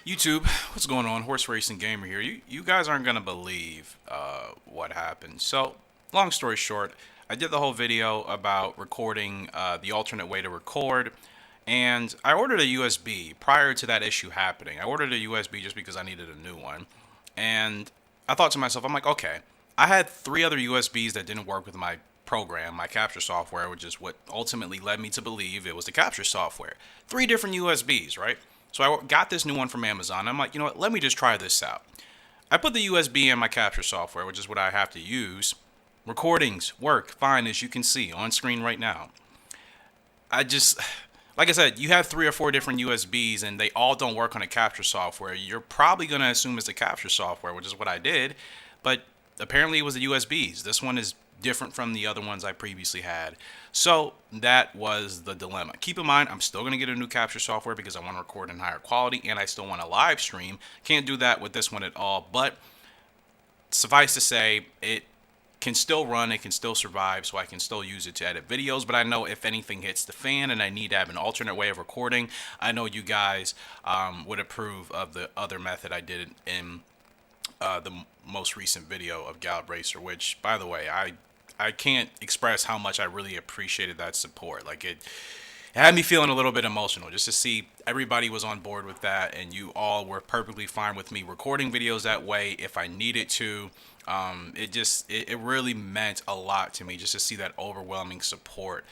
YouTube, what's going on? Horse Racing Gamer here. You guys aren't gonna believe what happened. So, long story short, I did the whole video about recording the alternate way to record, and I ordered a USB prior to that issue happening. I ordered a USB just because I needed a new one, and I thought to myself, I'm like, okay, I had 3 other USBs that didn't work with my program, my capture software, which is what ultimately led me to believe it was the capture software. 3 different USBs, right? So I got this new one from Amazon. I'm like, you know what? Let me just try this out. I put the USB in my capture software, which is what I have to use. Recordings work fine, as you can see on screen right now. I just, like I said, you have 3 or 4 different USBs and they all don't work on a capture software. You're probably going to assume it's the capture software, which is what I did. But apparently it was the USBs. This one is different from the other ones I previously had. So that was the dilemma. Keep in mind, I'm still going to get a new capture software because I want to record in higher quality and I still want to live stream. Can't do that with this one at all. But suffice to say, it can still run, it can still survive, so I can still use it to edit videos. But I know if anything hits the fan and I need to have an alternate way of recording, I know you guys would approve of the other method I did in the most recent video of Gallop Racer, which, by the way, I can't express how much I really appreciated that support. Like, it had me feeling a little bit emotional just to see everybody was on board with that, and you all were perfectly fine with me recording videos that way if I needed to. It really meant a lot to me just to see that overwhelming support.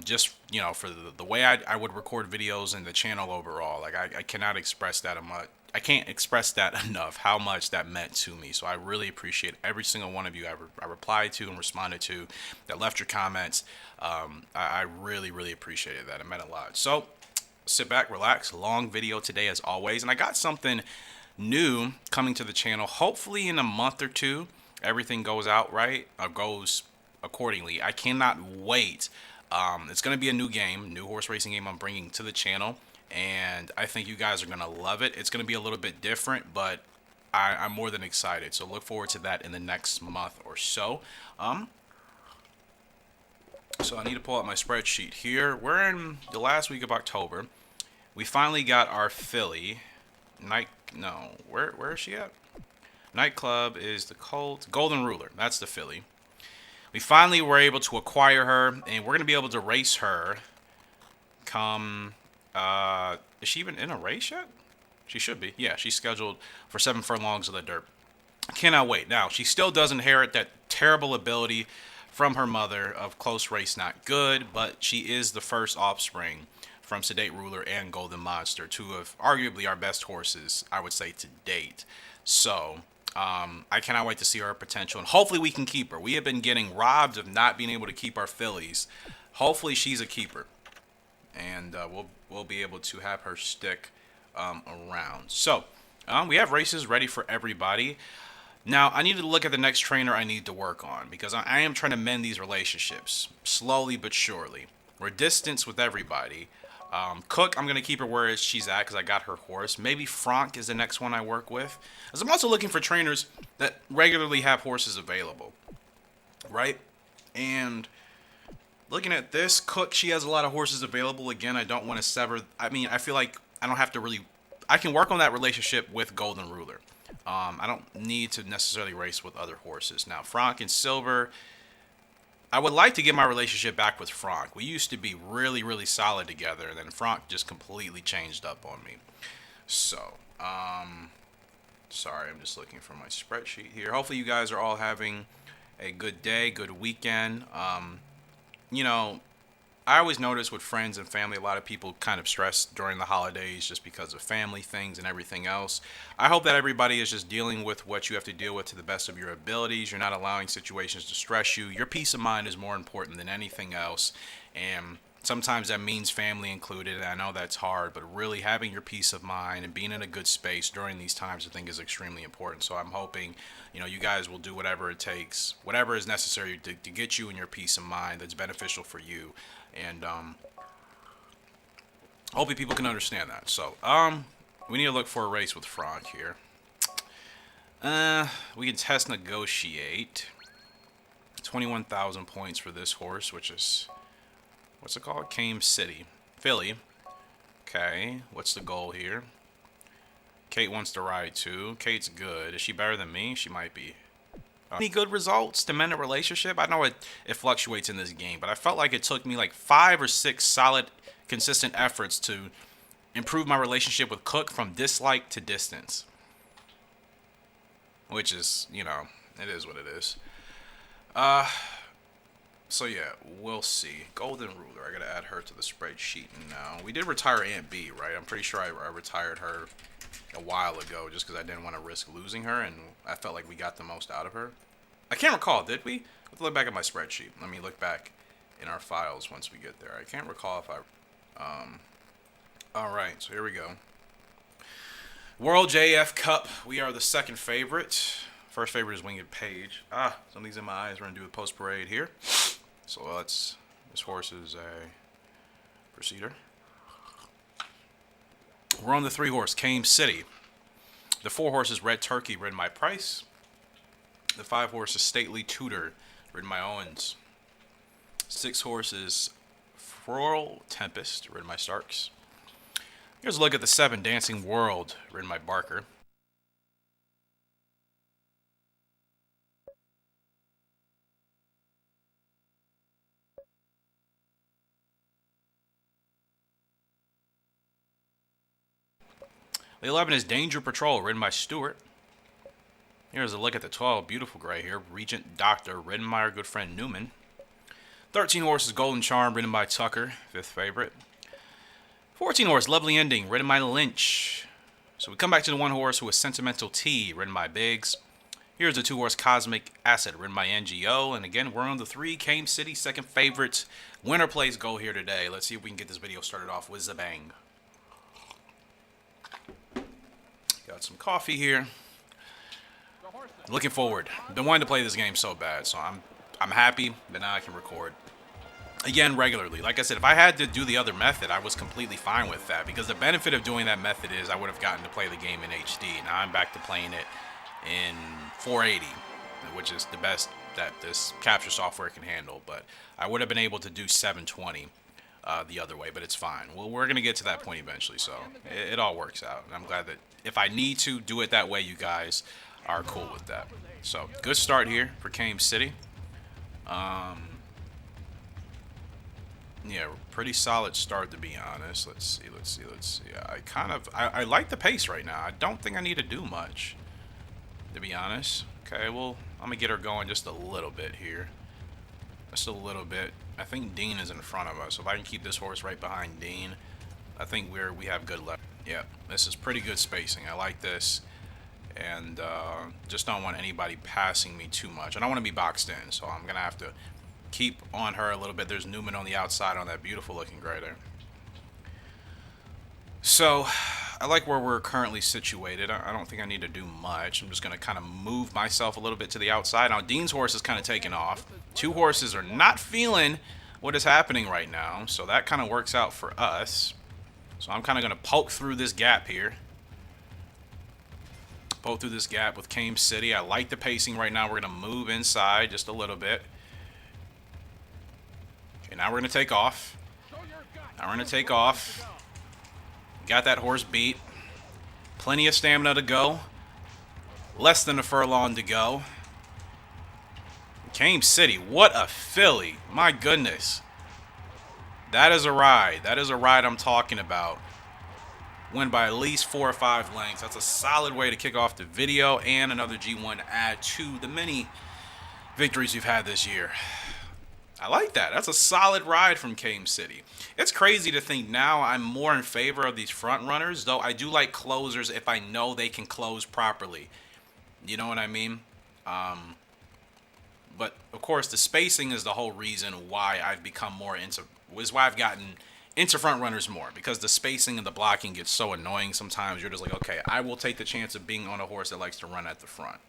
Just, you know, for the way I would record videos and the channel overall. Like, I cannot express that much. I can't express that enough, how much that meant to me. So I really appreciate every single one of you I replied to and responded to, that left your comments. I really, really appreciated that. It meant a lot. So sit back, relax. Long video today as always. And I got something new coming to the channel. Hopefully in a month or two, everything goes out right, or goes accordingly. I cannot wait. It's going to be a new game, new horse racing game I'm bringing to the channel. And I think you guys are going to love it. It's going to be a little bit different, but I'm more than excited. So look forward to that in the next month or so. So I need to pull out my spreadsheet here. We're in the last week of October. We finally got our filly. Where is she at? Nightclub is the Colt. Golden Ruler, that's the filly. We finally were able to acquire her, and we're going to be able to race her come... is she even in a race yet? She should be. Yeah, she's scheduled for 7 furlongs of the dirt. Cannot wait. Now, she still does inherit that terrible ability from her mother of Close Race Not Good, but she is the first offspring from Sedate Ruler and Golden Monster, 2 of arguably our best horses, I would say, to date. So, I cannot wait to see her potential, and hopefully we can keep her. We have been getting robbed of not being able to keep our fillies. Hopefully she's a keeper, and we'll be able to have her stick around. So, we have races ready for everybody. Now, I need to look at the next trainer I need to work on, because I am trying to mend these relationships, slowly but surely. We're distanced with everybody. Cook, I'm going to keep her where she's at, because I got her horse. Maybe Franck is the next one I work with. As I'm also looking for trainers that regularly have horses available, right? And looking at this, Cook, she has a lot of horses available. Again, I don't want to sever. I mean, I feel like I don't have to really... I can work on that relationship with Golden Ruler. I don't need to necessarily race with other horses. Now, Franck and Silver, I would like to get my relationship back with Franck. We used to be really, really solid together, and then Franck just completely changed up on me. So, sorry, I'm just looking for my spreadsheet here. Hopefully you guys are all having a good day, good weekend. You know, I always notice with friends and family, a lot of people kind of stress during the holidays just because of family things and everything else. I hope that everybody is just dealing with what you have to deal with to the best of your abilities. You're not allowing situations to stress you. Your peace of mind is more important than anything else. And sometimes that means family included. And I know that's hard, but really having your peace of mind and being in a good space during these times, I think, is extremely important. So I'm hoping, you know, you guys will do whatever it takes, whatever is necessary to get you in your peace of mind that's beneficial for you. And hopefully people can understand that. So we need to look for a race with Franck here. We can test negotiate. 21,000 points for this horse, which is, what's it called? Came City. Philly. Okay, what's the goal here? Kate wants to ride too. Kate's good. Is she better than me? She might be. Any good results to mend a relationship? I know it fluctuates in this game, but I felt like it took me like 5 or 6 solid, consistent efforts to improve my relationship with Cook from dislike to distance. Which is, you know, it is what it is. So yeah, we'll see. Golden Ruler, I gotta add her to the spreadsheet now. We did retire Aunt B, right? I'm pretty sure I retired her a while ago just because I didn't want to risk losing her, and I felt like we got the most out of her. I can't recall, did we? Let's look back at my spreadsheet. Let me look back in our files once we get there. I can't recall if alright, so here we go. World JF Cup. We are the second favorite. First favorite is Winged Page. Something's in my eyes. We're going to do a post-parade here. So this horse is a Procedure. We're on the 3 horse, Came City. The 4 horses, Red Turkey, ridden by Price. The 5 horses, Stately Tudor, ridden by Owens. 6 horses, Floral Tempest, ridden by Starks. Here's a look at the 7, Dancing World, ridden by Barker. The 11 is Danger Patrol, ridden by Stewart. Here's a look at the 12, beautiful gray here, Regent Doctor, ridden by our good friend Newman. 13 horses, Golden Charm, ridden by Tucker, 5th favorite. 14 horse, Lovely Ending, ridden by Lynch. So we come back to the 1 horse who is Sentimental T, ridden by Biggs. Here's the 2 horse, Cosmic Acid, ridden by NGO. And again, we're on the 3, Came City, 2nd favorite. Winner plays go here today. Let's see if we can get this video started off with a bang. Got some coffee here. Looking forward. Been wanting to play this game so bad, so I'm happy that now I can record. Again, regularly. Like I said, if I had to do the other method, I was completely fine with that. Because the benefit of doing that method is I would have gotten to play the game in HD. Now I'm back to playing it in 480, which is the best that this capture software can handle. But I would have been able to do 720 the other way, but it's fine. Well, we're going to get to that point eventually, so it all works out. And I'm glad that if I need to do it that way, you guys are cool with that. So, good start here for Came City. Yeah, pretty solid start, to be honest. Let's see. I like the pace right now. I don't think I need to do much, to be honest. Okay, well, I'm going to get her going just a little bit here. Just a little bit. I think Dean is in front of us. So if I can keep this horse right behind Dean, I think we have good left. Yeah, this is pretty good spacing. I like this. And just don't want anybody passing me too much. I don't want to be boxed in, so I'm going to have to keep on her a little bit. There's Newman on the outside on that beautiful looking gray there. So I like where we're currently situated. I don't think I need to do much. I'm just going to kind of move myself a little bit to the outside. Now Dean's horse is kind of taking off. 2 horses are not feeling what is happening right now, so that kind of works out for us. So I'm kind of going to poke through this gap here. Poke through this gap with Came City. I like the pacing right now. We're going to move inside just a little bit. Okay, now we're going to take off. Got that horse beat. Plenty of stamina to go. Less than a furlong to go. Came City, what a filly. My goodness. That is a ride. That is a ride I'm talking about. Win by at least 4 or 5 lengths. That's a solid way to kick off the video and another G1 add to the many victories we've had this year. I like that. That's a solid ride from Came City. It's crazy to think now I'm more in favor of these front runners, though I do like closers if I know they can close properly. You know what I mean? But of course, the spacing is the whole reason why I've become more into, is why I've gotten into front runners more, because the spacing and the blocking gets so annoying sometimes. You're just like, okay, I will take the chance of being on a horse that likes to run at the front.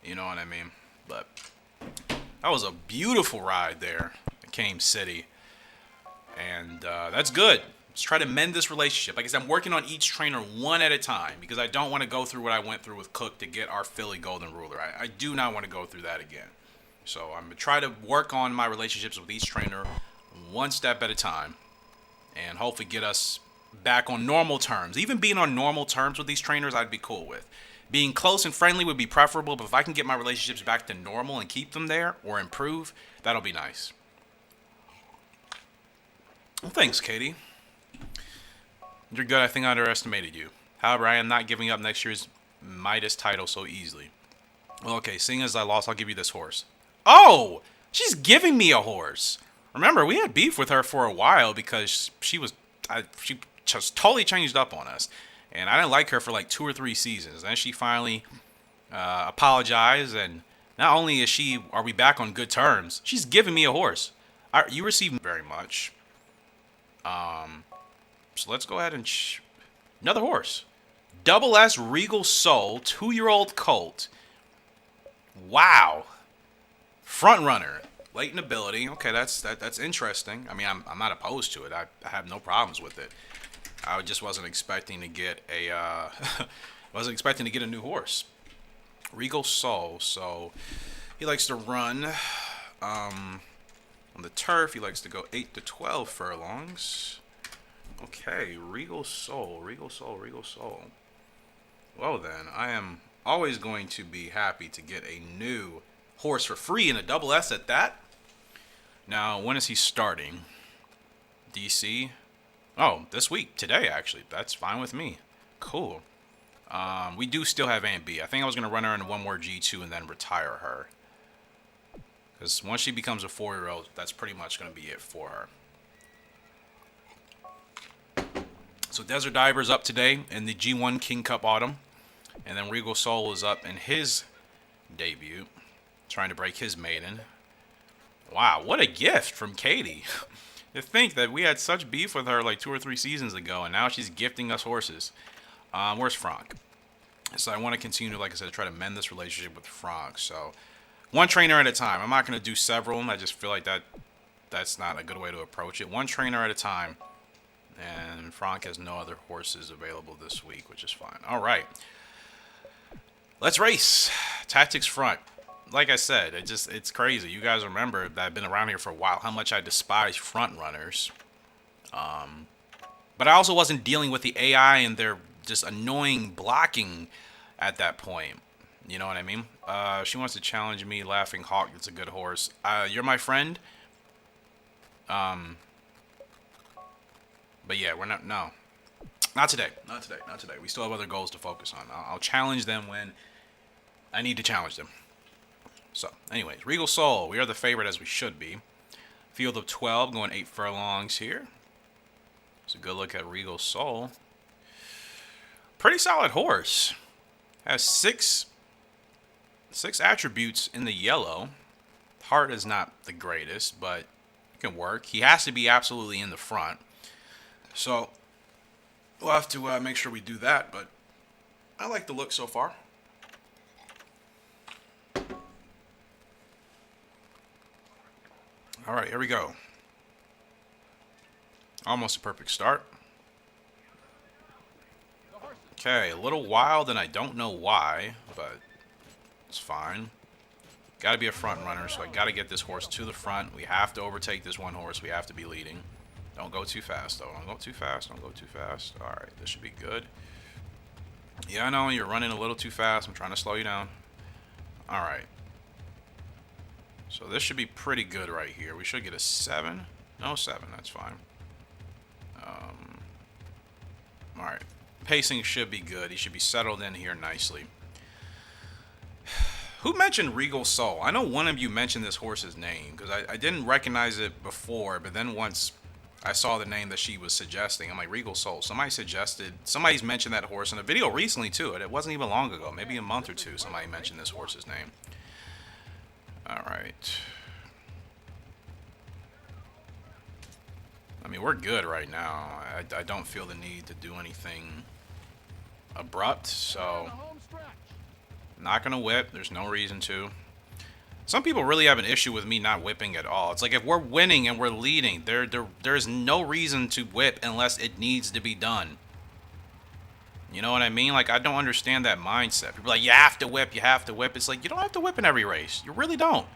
You know what I mean? But that was a beautiful ride there at Came City. And that's good. Let's try to mend this relationship. Like I said, I'm working on each trainer one at a time because I don't want to go through what I went through with Cook to get our filly Golden Ruler. I do not want to go through that again. So I'm going to try to work on my relationships with each trainer one step at a time and hopefully get us back on normal terms. Even being on normal terms with these trainers, I'd be cool with. Being close and friendly would be preferable, but if I can get my relationships back to normal and keep them there or improve, that'll be nice. Well, thanks, Katie. You're good. I think I underestimated you. However, I am not giving up next year's Midas title so easily. Well, okay, seeing as I lost, I'll give you this horse. Oh! She's giving me a horse. Remember, we had beef with her for a while because she just totally changed up on us. And I didn't like her for like 2 or 3 seasons. Then she finally apologized, and not only are we back on good terms, she's giving me a horse. You received very much. So let's go ahead and another horse. Double S Regal Soul, 2-year-old colt. Wow. Front runner, latent ability. Okay, that's interesting. I mean, I'm not opposed to it. I have no problems with it. I just wasn't expecting to get a new horse. Regal Soul. So he likes to run on the turf. He likes to go 8 to 12 furlongs. Okay, Regal Soul, Regal Soul, Regal Soul. Well then, I am always going to be happy to get a new horse for free and a double S at that. Now, when is he starting? DC? Oh, this week. Today, actually. That's fine with me. Cool. We do still have Aunt B. I think I was going to run her into one more G2 and then retire her. Because once she becomes a 4-year-old, that's pretty much going to be it for her. So Desert Diver's up today in the G1 King Cup Autumn. And then Regal Soul is up in his debut, trying to break his maiden. Wow, what a gift from Katie. To think that we had such beef with her like 2 or 3 seasons ago, and now she's gifting us horses. Where's Franck? So I want to continue, like I said, to try to mend this relationship with Franck. So one trainer at a time. I'm not going to do several. I just feel like that's not a good way to approach it. One trainer at a time. And Franck has no other horses available this week, which is fine. All right. Let's race. Tactics front. Like I said, it's crazy. You guys remember that I've been around here for a while, how much I despise front runners. But I also wasn't dealing with the AI and their just annoying blocking at that point. You know what I mean? She wants to challenge me. Laughing Hawk, it's a good horse. You're my friend. But yeah, we're not today. Not today. We still have other goals to focus on. I'll challenge them when I need to challenge them. So, anyways, Regal Soul. We are the favorite as we should be. Field of 12, going 8 furlongs here. It's a good look at Regal Soul. Pretty solid horse. Has six attributes in the yellow. Heart is not the greatest, but it can work. He has to be absolutely in the front. So, we'll have to make sure we do that, but I like the look so far. All right, here we go. Almost a perfect start. Okay, a little wild, and I don't know why, but it's fine. Got to be a front runner, so I got to get this horse to the front. We have to overtake this one horse. We have to be leading. Don't go too fast, though. Don't go too fast. Don't go too fast. All right, this should be good. Yeah, I know you're running a little too fast. I'm trying to slow you down. All right. So this should be pretty good right here. We should get a 7. No, 7. That's fine. All right. Pacing should be good. He should be settled in here nicely. Who mentioned Regal Soul? I know one of you mentioned this horse's name because I didn't recognize it before, but then once I saw the name that she was suggesting, I'm like, Regal Soul. Somebody's mentioned that horse in a video recently too. It wasn't even long ago, maybe a month or two, somebody mentioned this horse's name. All right. I mean, we're good right now. I don't feel the need to do anything abrupt, so not gonna whip. There's no reason to. Some people really have an issue with me not whipping at all. It's like if we're winning and we're leading, there's no reason to whip unless it needs to be done. You know what I mean? Like, I don't understand that mindset. People are like, you have to whip, you have to whip. It's like, you don't have to whip in every race. You really don't.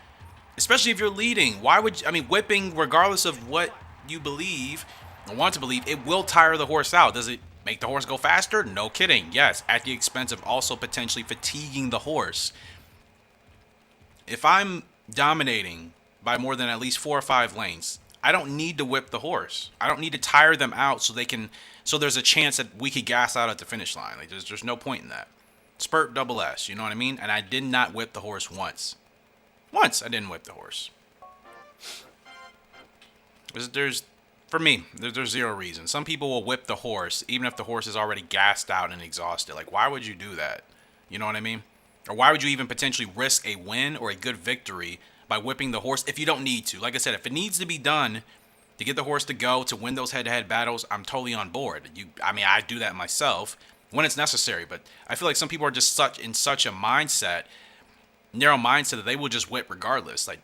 Especially if you're leading. Why would you, I mean, whipping, regardless of what you believe, I want to believe it will tire the horse out. Does it make the horse go faster? No kidding. Yes, at the expense of also potentially fatiguing the horse. If I'm dominating by more than at least 4 or 5 lengths, I don't need to whip the horse. I don't need to tire them out so there's a chance that we could gas out at the finish line. Like there's no point in that. Spurt double S, you know what I mean? And I did not whip the horse once. Once I didn't whip the horse. For me, there's zero reason. Some people will whip the horse even if the horse is already gassed out and exhausted. Like, why would you do that? You know what I mean? Or why would you even potentially risk a win or a good victory by whipping the horse if you don't need to? Like I said, if it needs to be done to get the horse to go, to win those head-to-head battles, I'm totally on board. I do that myself when it's necessary. But I feel like some people are just in such a mindset, narrow mindset, that they will just whip regardless. Like,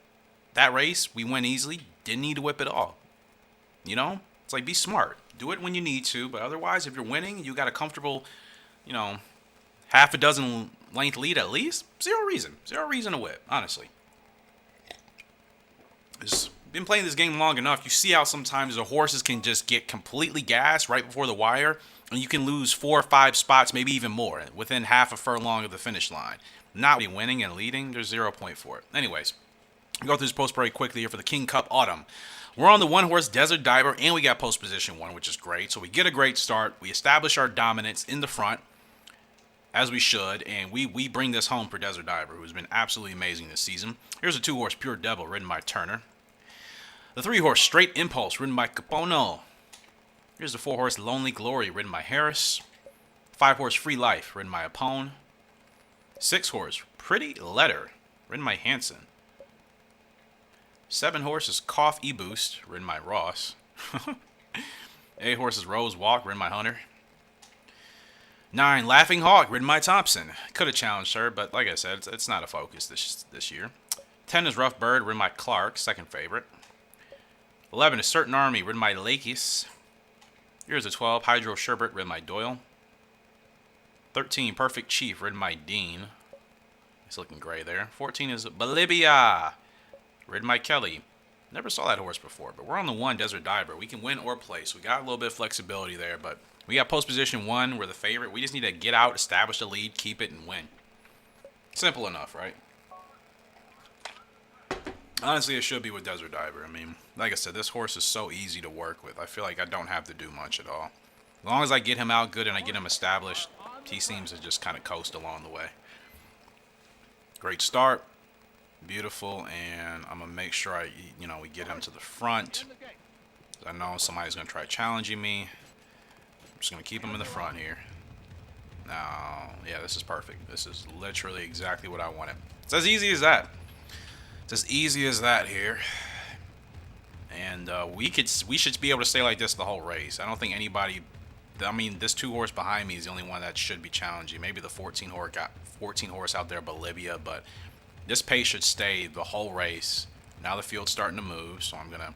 that race, we win easily, didn't need to whip at all. You know? It's like, be smart. Do it when you need to, but otherwise, if you're winning, you got a comfortable, half a dozen length lead at least, zero reason to whip, honestly. Just been playing this game long enough. You see how sometimes the horses can just get completely gassed right before the wire, and you can lose 4 or 5 spots, maybe even more, within half a furlong of the finish line. Not really winning and leading, there's 0 point for it. Anyways, I'll go through this post very quickly here for the King Cup Autumn. We're on the 1-horse Desert Diver, and we got post position 1, which is great. So we get a great start. We establish our dominance in the front, as we should, and we bring this home for Desert Diver, who's been absolutely amazing this season. Here's a 2-horse Pure Devil, ridden by Turner. The 3-horse Straight Impulse, ridden by Capono. Here's the 4-horse Lonely Glory, ridden by Harris. 5-horse Free Life, ridden by Apone. 6-horse Pretty Letter, ridden by Hansen. 7 horses Cough E-Boost, ridden by Ross. 8 horses Rose Walk, ridden by Hunter. 9 Laughing Hawk, ridden by Thompson. Could have challenged her, but like I said, it's not a focus this year. 10 is Rough Bird, ridden by Clark, second favorite. 11 is Certain Army, ridden by Lakis. Here's a 12 Hydro Sherbet, ridden by Doyle. 13 Perfect Chief, ridden by Dean. He's looking gray there. 14 is Bolivia, ridden by Kelly. Never saw that horse before, but we're on the 1 Desert Diver. We can win or place. We got a little bit of flexibility there, but we got post position 1. We're the favorite. We just need to get out, establish the lead, keep it, and win. Simple enough, right? Honestly, it should be with Desert Diver. I mean, like I said, this horse is so easy to work with. I feel like I don't have to do much at all. As long as I get him out good and I get him established, he seems to just kind of coast along the way. Great start. Beautiful, and I'm going to make sure we get him to the front. I know somebody's going to try challenging me. I'm just going to keep him in the front here. Now, yeah, this is perfect. This is literally exactly what I wanted. It's as easy as that. It's as easy as that here. And we should be able to stay like this the whole race. I don't think anybody... I mean, this 2-horse behind me is the only one that should be challenging. Maybe the 14 horse out there, Bolivia, but this pace should stay the whole race. Now the field's starting to move, so I'm gonna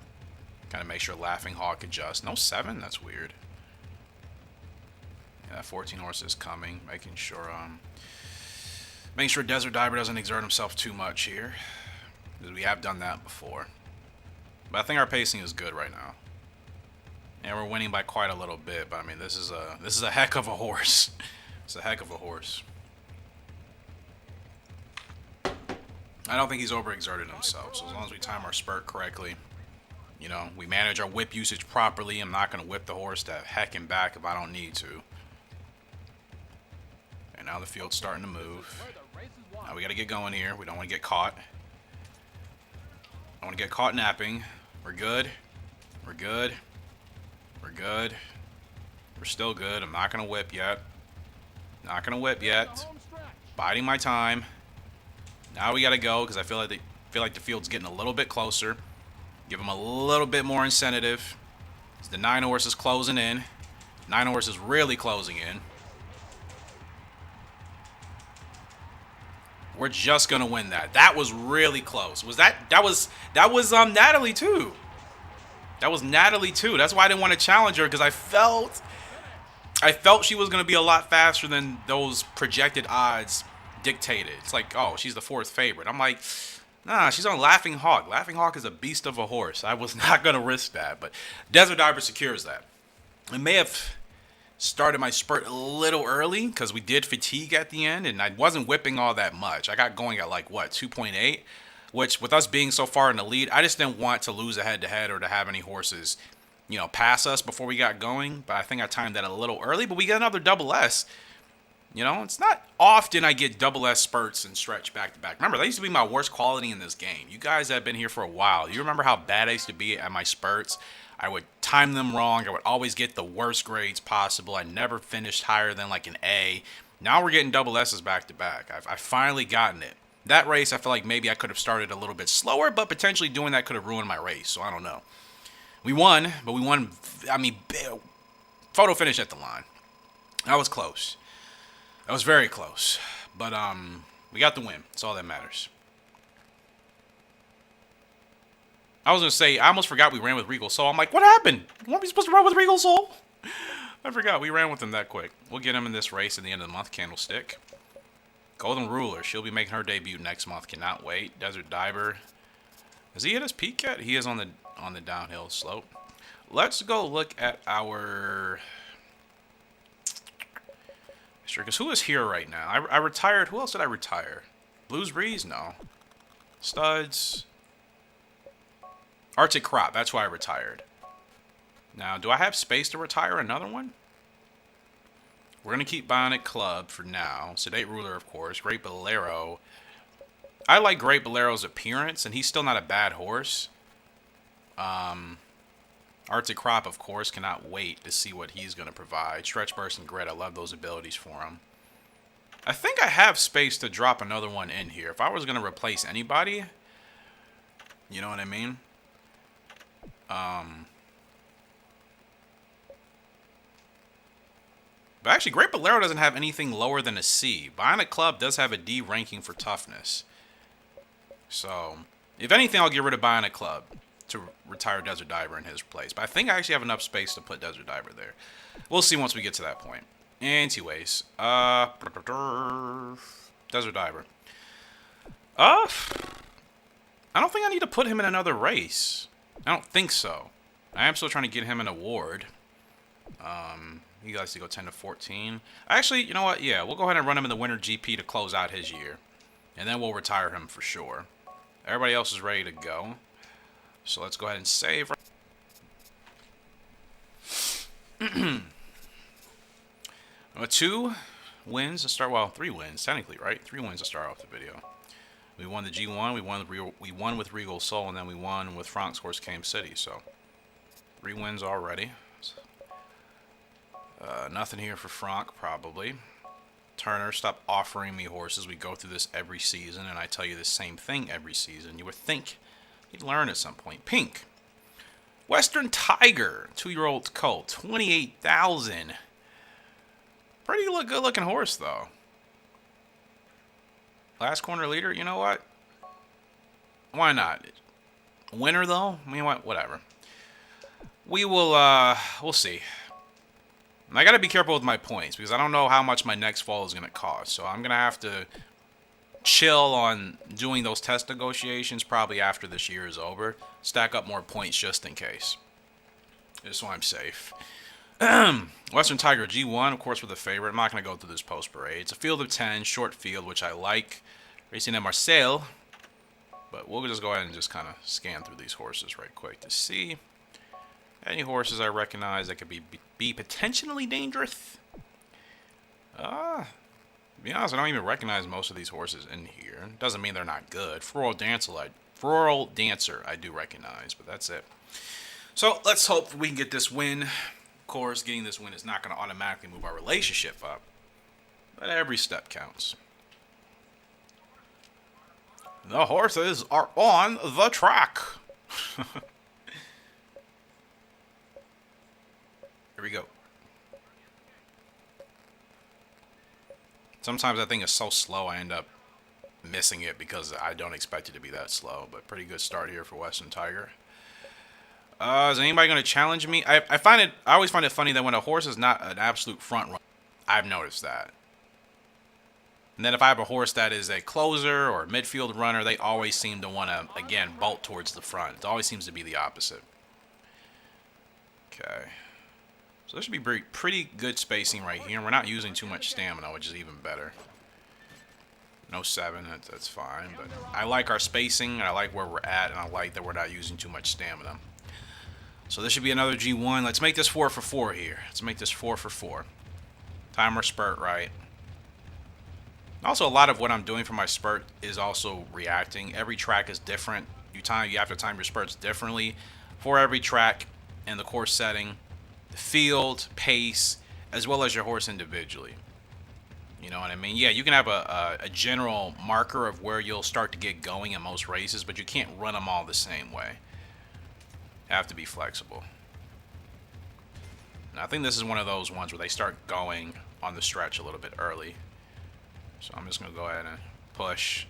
kind of make sure Laughing Hawk adjusts. No 7, that's weird. Yeah, that 14 horse is coming. Making sure Desert Diver doesn't exert himself too much here, because we have done that before. But I think our pacing is good right now. And we're winning by quite a little bit, but I mean, this is a heck of a horse. It's a heck of a horse. I don't think he's overexerted himself, so as long as we time our spurt correctly, we manage our whip usage properly. I'm not going to whip the horse to heck and back if I don't need to. And now the field's starting to move. Now we got to get going here. We don't want to get caught. I want to get caught napping. We're good. We're good. We're good. We're still good. I'm not going to whip yet. Not going to whip yet. Biding my time. Now we got to go because I feel like the field's getting a little bit closer. Give them a little bit more incentive. The 9 horse is closing in. 9 horse is really closing in. We're just going to win that. That was really close. That was Natalie too. That was Natalie too. That's why I didn't want to challenge her, because I felt she was going to be a lot faster than those projected odds dictated. It's like, oh, she's the 4th favorite. I'm like, Nah, she's on Laughing Hawk. Laughing Hawk is a beast of a horse. I was not going to risk that, but Desert Diver secures that. I may have started my spurt a little early because we did fatigue at the end, and I wasn't whipping all that much. I got going at like, what, 2.8? Which, with us being so far in the lead, I just didn't want to lose a head-to-head or to have any horses, you know, pass us before we got going. But I think I timed that a little early, but we got another double S. You know, it's not often I get double S spurts and stretch back to back. Remember, that used to be my worst quality in this game. You guys that have been here for a while, you remember how bad I used to be at my spurts? I would time them wrong. I would always get the worst grades possible. I never finished higher than like an A. Now we're getting double S's back to back. I've finally gotten it. That race, I feel like maybe I could have started a little bit slower, but potentially doing that could have ruined my race. So I don't know. We won, but we won, I mean, photo finish at the line. That was close. That was very close, but we got the win. That's all that matters. I was gonna say I almost forgot we ran with Regal Soul. I'm like, what happened? Weren't we supposed to run with Regal Soul? I forgot we ran with him that quick. We'll get him in this race at the end of the month. Candlestick, Golden Ruler. She'll be making her debut next month. Cannot wait. Desert Diver. Has he hit his peak yet? He is on the downhill slope. Let's go look at our. Sure, because who is here right now? I retired. Who else did I retire? Blues Breeze? No. Studs. Arctic Crop. That's why I retired. Now, do I have space to retire another one? We're going to keep Bionic Club for now. Sedate Ruler, of course. Great Bolero. I like Great Bolero's appearance, and he's still not a bad horse. Arctic Crop, of course, cannot wait to see what he's going to provide. Stretch Burst and Grit, I love those abilities for him. I think I have space to drop another one in here. If I was going to replace anybody, you know what I mean? But actually, Great Bolero doesn't have anything lower than a C. Bionic Club does have a D ranking for toughness. So, if anything, I'll get rid of Bionic Club to retire Desert Diver in his place. But I think I actually have enough space to put Desert Diver there. We'll see once we get to that point. Anyways, Desert Diver. I don't think I need to put him in another race. I don't think so. I am still trying to get him an award. He likes to go 10 to 14. Actually, you know what? Yeah, we'll go ahead and run him in the Winter GP to close out his year. And then we'll retire him for sure. Everybody else is ready to go. So let's go ahead and save. 2 wins to start. Well, 3 wins technically, right? 3 wins to start off the video. We won the G1. We won with Regal Soul, and then we won with Frank's horse Came City. So 3 wins already. Nothing here for Frank probably. Turner, stop offering me horses. We go through this every season, and I tell you the same thing every season. You would think you'd learn at some point. Pink. Western Tiger, 2-year-old colt, 28,000. Pretty good looking horse though. Last corner leader, you know what? Why not? Winner though? I mean, whatever. We will, we'll see. I gotta be careful with my points because I don't know how much my next fall is gonna cost. So I'm gonna have to chill on doing those test negotiations probably after this year is over. Stack up more points just in case. Just so I'm safe. Western Tiger G1, of course, with a favorite. I'm not going to go through this post parade. It's a field of 10, short field, which I like. Racing at Marseille. But we'll just go ahead and just kind of scan through these horses right quick to see any horses I recognize that could be potentially dangerous. To be honest, I don't even recognize most of these horses in here. Doesn't mean they're not good. Floral Dancer, I do recognize, but that's it. So let's hope we can get this win. Of course, getting this win is not going to automatically move our relationship up, but every step counts. The horses are on the track. Here we go. Sometimes that thing is so slow I end up missing it because I don't expect it to be that slow, but pretty good start here for Western Tiger. Is anybody going to challenge me? I always find it funny that when a horse is not an absolute front runner, I've noticed that. And then if I have a horse that is a closer or a midfield runner, they always seem to want to, again, bolt towards the front. It always seems to be the opposite. Okay. So this should be pretty good spacing right here. We're not using too much stamina, which is even better. No 7, that's fine. But I like our spacing, and I like where we're at, and I like that we're not using too much stamina. So this should be another G1. Let's make this 4 for 4 here. Let's make this 4 for 4. Timer spurt right. Also, a lot of what I'm doing for my spurt is also reacting. Every track is different. You have to time your spurts differently for every track and the course setting, the field, pace, as well as your horse individually. You know what I mean? Yeah, you can have a general marker of where you'll start to get going in most races, but you can't run them all the same way. You have to be flexible. And I think this is one of those ones where they start going on the stretch a little bit early. So I'm just going to go ahead and push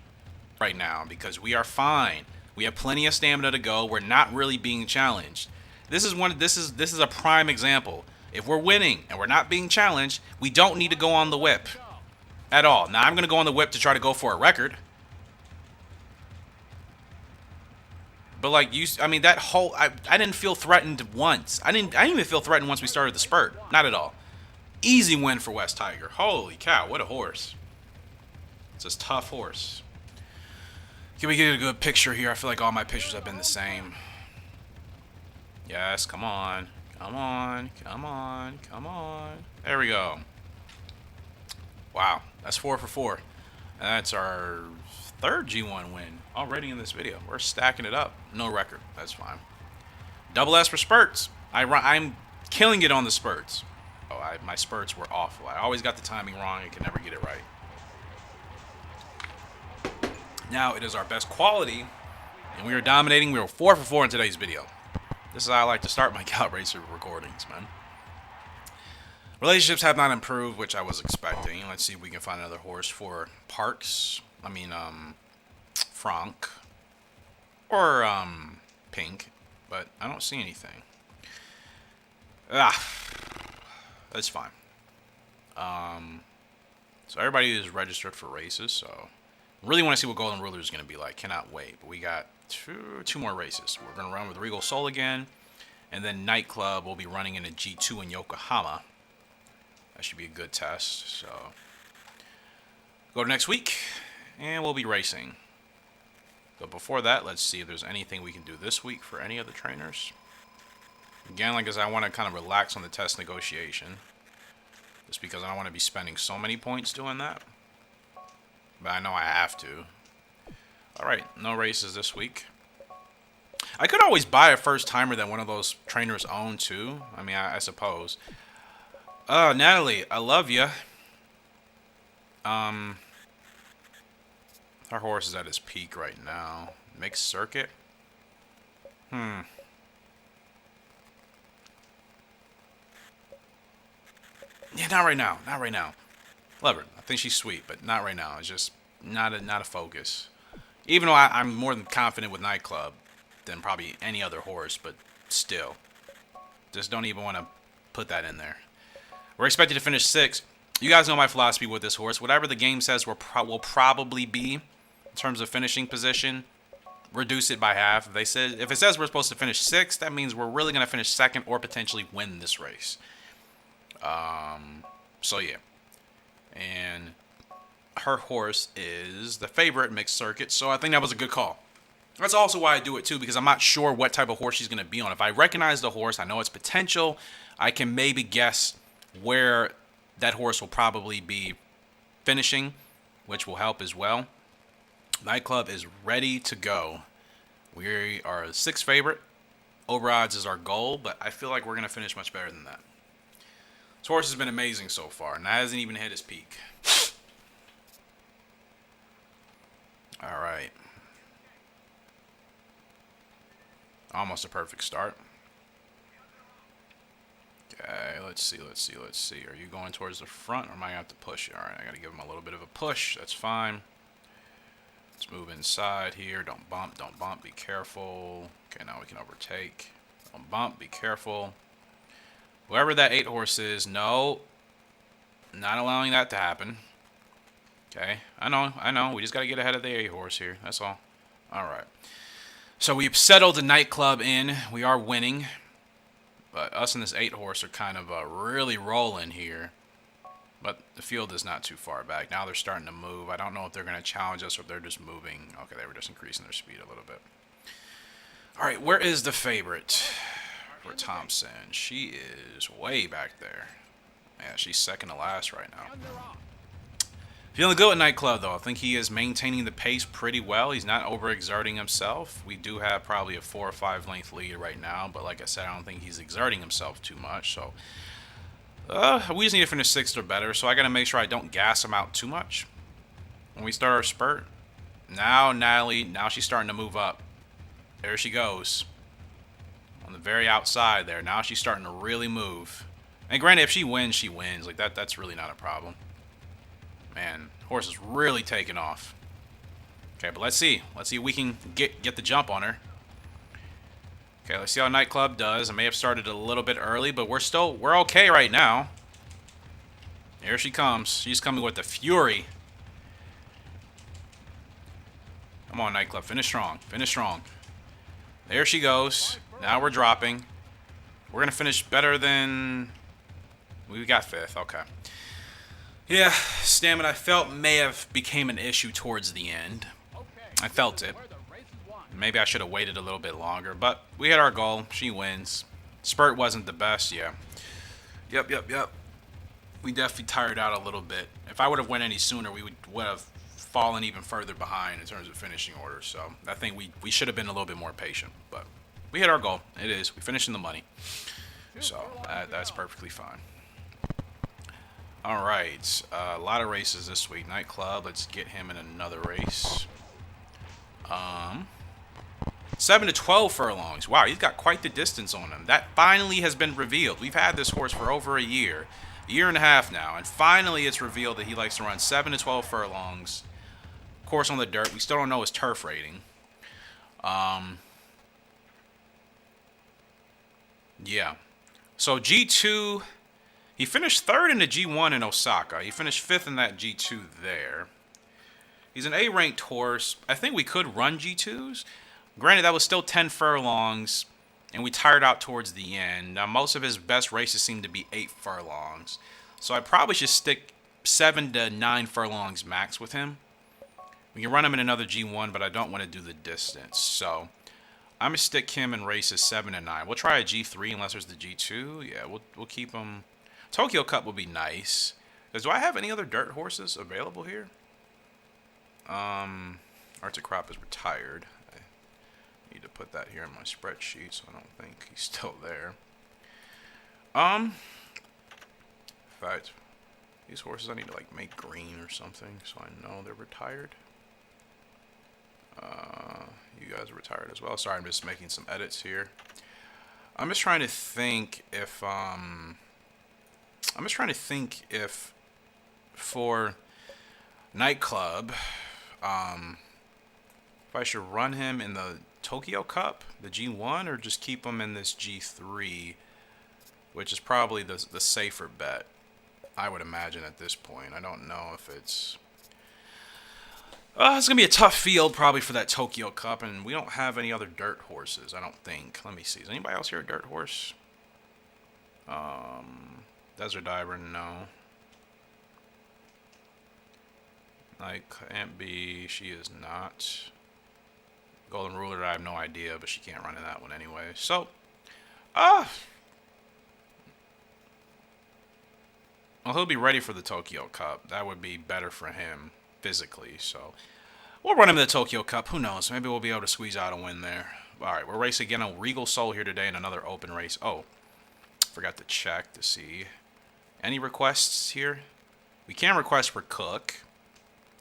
right now because we are fine. We have plenty of stamina to go. We're not really being challenged. This is a prime example. If we're winning and we're not being challenged, we don't need to go on the whip at all. Now I'm going to go on the whip to try to go for a record. But like I mean that whole I didn't feel threatened once. I didn't even feel threatened once we started the spurt. Not at all. Easy win for West Tiger. Holy cow, what a horse. It's a tough horse. Can we get a good picture here? I feel like all my pictures have been the same. Yes, come on. Come on. Come on. Come on. There we go. Wow. That's 4 for 4. And that's our 3rd G1 win already in this video. We're stacking it up. No record. That's fine. Double S for spurts. I'm killing it on the spurts. Oh, my spurts were awful. I always got the timing wrong. I could never get it right. Now it is our best quality, and we are dominating. We were 4 for 4 in today's video. This is how I like to start my Gallop Racer recordings, man. Relationships have not improved, which I was expecting. Let's see if we can find another horse for Frank. Or, Pink. But I don't see anything. That's fine. So everybody is registered for races, so... Really want to see what Golden Ruler is going to be like. Cannot wait. But we got two more races. We're going to run with Regal Soul again. And then Nightclub will be running in a G2 in Yokohama. That should be a good test. So go to next week. And we'll be racing. But before that, let's see if there's anything we can do this week for any other trainers. Again, like I said, I want to kind of relax on the test negotiation. Just because I don't want to be spending so many points doing that. But I know I have to. Alright, no races this week. I could always buy a first timer that one of those trainers own too. I mean, I suppose. Natalie, I love you. Our horse is at his peak right now. Mixed circuit. Yeah, not right now. Not right now. Love her. I think she's sweet, but not right now. It's just not a focus. Even though I'm more than confident with Nightclub than probably any other horse, but still. Just don't even want to put that in there. We're expected to finish 6th. You guys know my philosophy with this horse. Whatever the game says will probably be in terms of finishing position, reduce it by half. If it says we're supposed to finish 6th, that means we're really going to finish 2nd or potentially win this race. So yeah. And her horse is the favorite mixed circuit, so I think that was a good call. That's also why I do it too, because I'm not sure what type of horse she's going to be on. If I recognize the horse, I know its potential, I can maybe guess where that horse will probably be finishing, which will help as well. Nightclub is ready to go. We are a 6th favorite. Over odds is our goal, but I feel like we're going to finish much better than that. This horse has been amazing so far, and that hasn't even hit his peak. Alright. Almost a perfect start. Okay, let's see. Are you going towards the front, or am I going to have to push you? Alright, I got to give him a little bit of a push. That's fine. Let's move inside here. Don't bump, be careful. Okay, now we can overtake. Don't bump, be careful. Whoever that 8 horse is, no. Not allowing that to happen. Okay, I know. We just got to get ahead of the 8 horse here. That's all. All right. So we've settled the nightclub in. We are winning. But us and this 8 horse are kind of really rolling here. But the field is not too far back. Now they're starting to move. I don't know if they're going to challenge us or if they're just moving. Okay, they were just increasing their speed a little bit. All right, where is the favorite for Thompson? She is way back there. Yeah, she's second to last right now. Feeling good at Nightclub, though. I think he is maintaining the pace pretty well. He's not overexerting himself. We do have probably a 4 or 5 length lead right now, but like I said, I don't think he's exerting himself too much. So we just need to finish 6th or better, so I got to make sure I don't gas him out too much. When we start our spurt, now Natalie, now she's starting to move up. There she goes. On the very outside there. Now she's starting to really move. And granted, if she wins, she wins. Like that's really not a problem. Man, horse is really taking off. Okay, but let's see. Let's see if we can get the jump on her. Okay, let's see how Nightclub does. I may have started a little bit early, but we're okay right now. Here she comes. She's coming with the fury. Come on, Nightclub. Finish strong. Finish strong. There she goes. Now we're dropping. We're going to finish better than... We got 5th. Okay. Yeah, stamina I felt may have became an issue towards the end. I felt it. Maybe I should have waited a little bit longer, but we hit our goal. She wins. Spurt wasn't the best, yeah. Yep. We definitely tired out a little bit. If I would have went any sooner, we would have fallen even further behind in terms of finishing order. So I think we should have been a little bit more patient, but we hit our goal. It is. We finished in the money. So that's perfectly fine. All right, a lot of races this week. Nightclub, let's get him in another race. 7 to 12 furlongs. Wow, he's got quite the distance on him. That finally has been revealed. We've had this horse for over a year and a half now, and finally it's revealed that he likes to run 7 to 12 furlongs. Of course, on the dirt. We still don't know his turf rating. Yeah. So G2... He finished 3rd in the G1 in Osaka. He finished 5th in that G2 there. He's an A-ranked horse. I think we could run G2s. Granted, that was still 10 furlongs, and we tired out towards the end. Now, most of his best races seem to be 8 furlongs. So I probably should stick 7 to 9 furlongs max with him. We can run him in another G1, but I don't want to do the distance. So I'm going to stick him in races 7 and 9. We'll try a G3 unless there's the G2. Yeah, we'll keep him... Tokyo Cup would be nice. Do I have any other dirt horses available here? Arctic Crop is retired. I need to put that here in my spreadsheet, so I don't think he's still there. In fact, these horses I need to like make green or something so I know they're retired. You guys are retired as well. Sorry, I'm just making some edits here. I'm just trying to think if for Nightclub, if I should run him in the Tokyo Cup, the G1, or just keep him in this G3, which is probably the safer bet, I would imagine at this point. I don't know if it's... it's going to be a tough field probably for that Tokyo Cup, and we don't have any other dirt horses, I don't think. Let me see. Is anybody else here a dirt horse? Desert Diver, no. Like, Aunt B, she is not. Golden Ruler, I have no idea, but she can't run in that one anyway. So, well, he'll be ready for the Tokyo Cup. That would be better for him physically. So, we'll run him in the Tokyo Cup. Who knows? Maybe we'll be able to squeeze out a win there. All right, we're racing again on Regal Soul here today in another open race. Oh, forgot to check to see. Any requests here? We can request for Cook.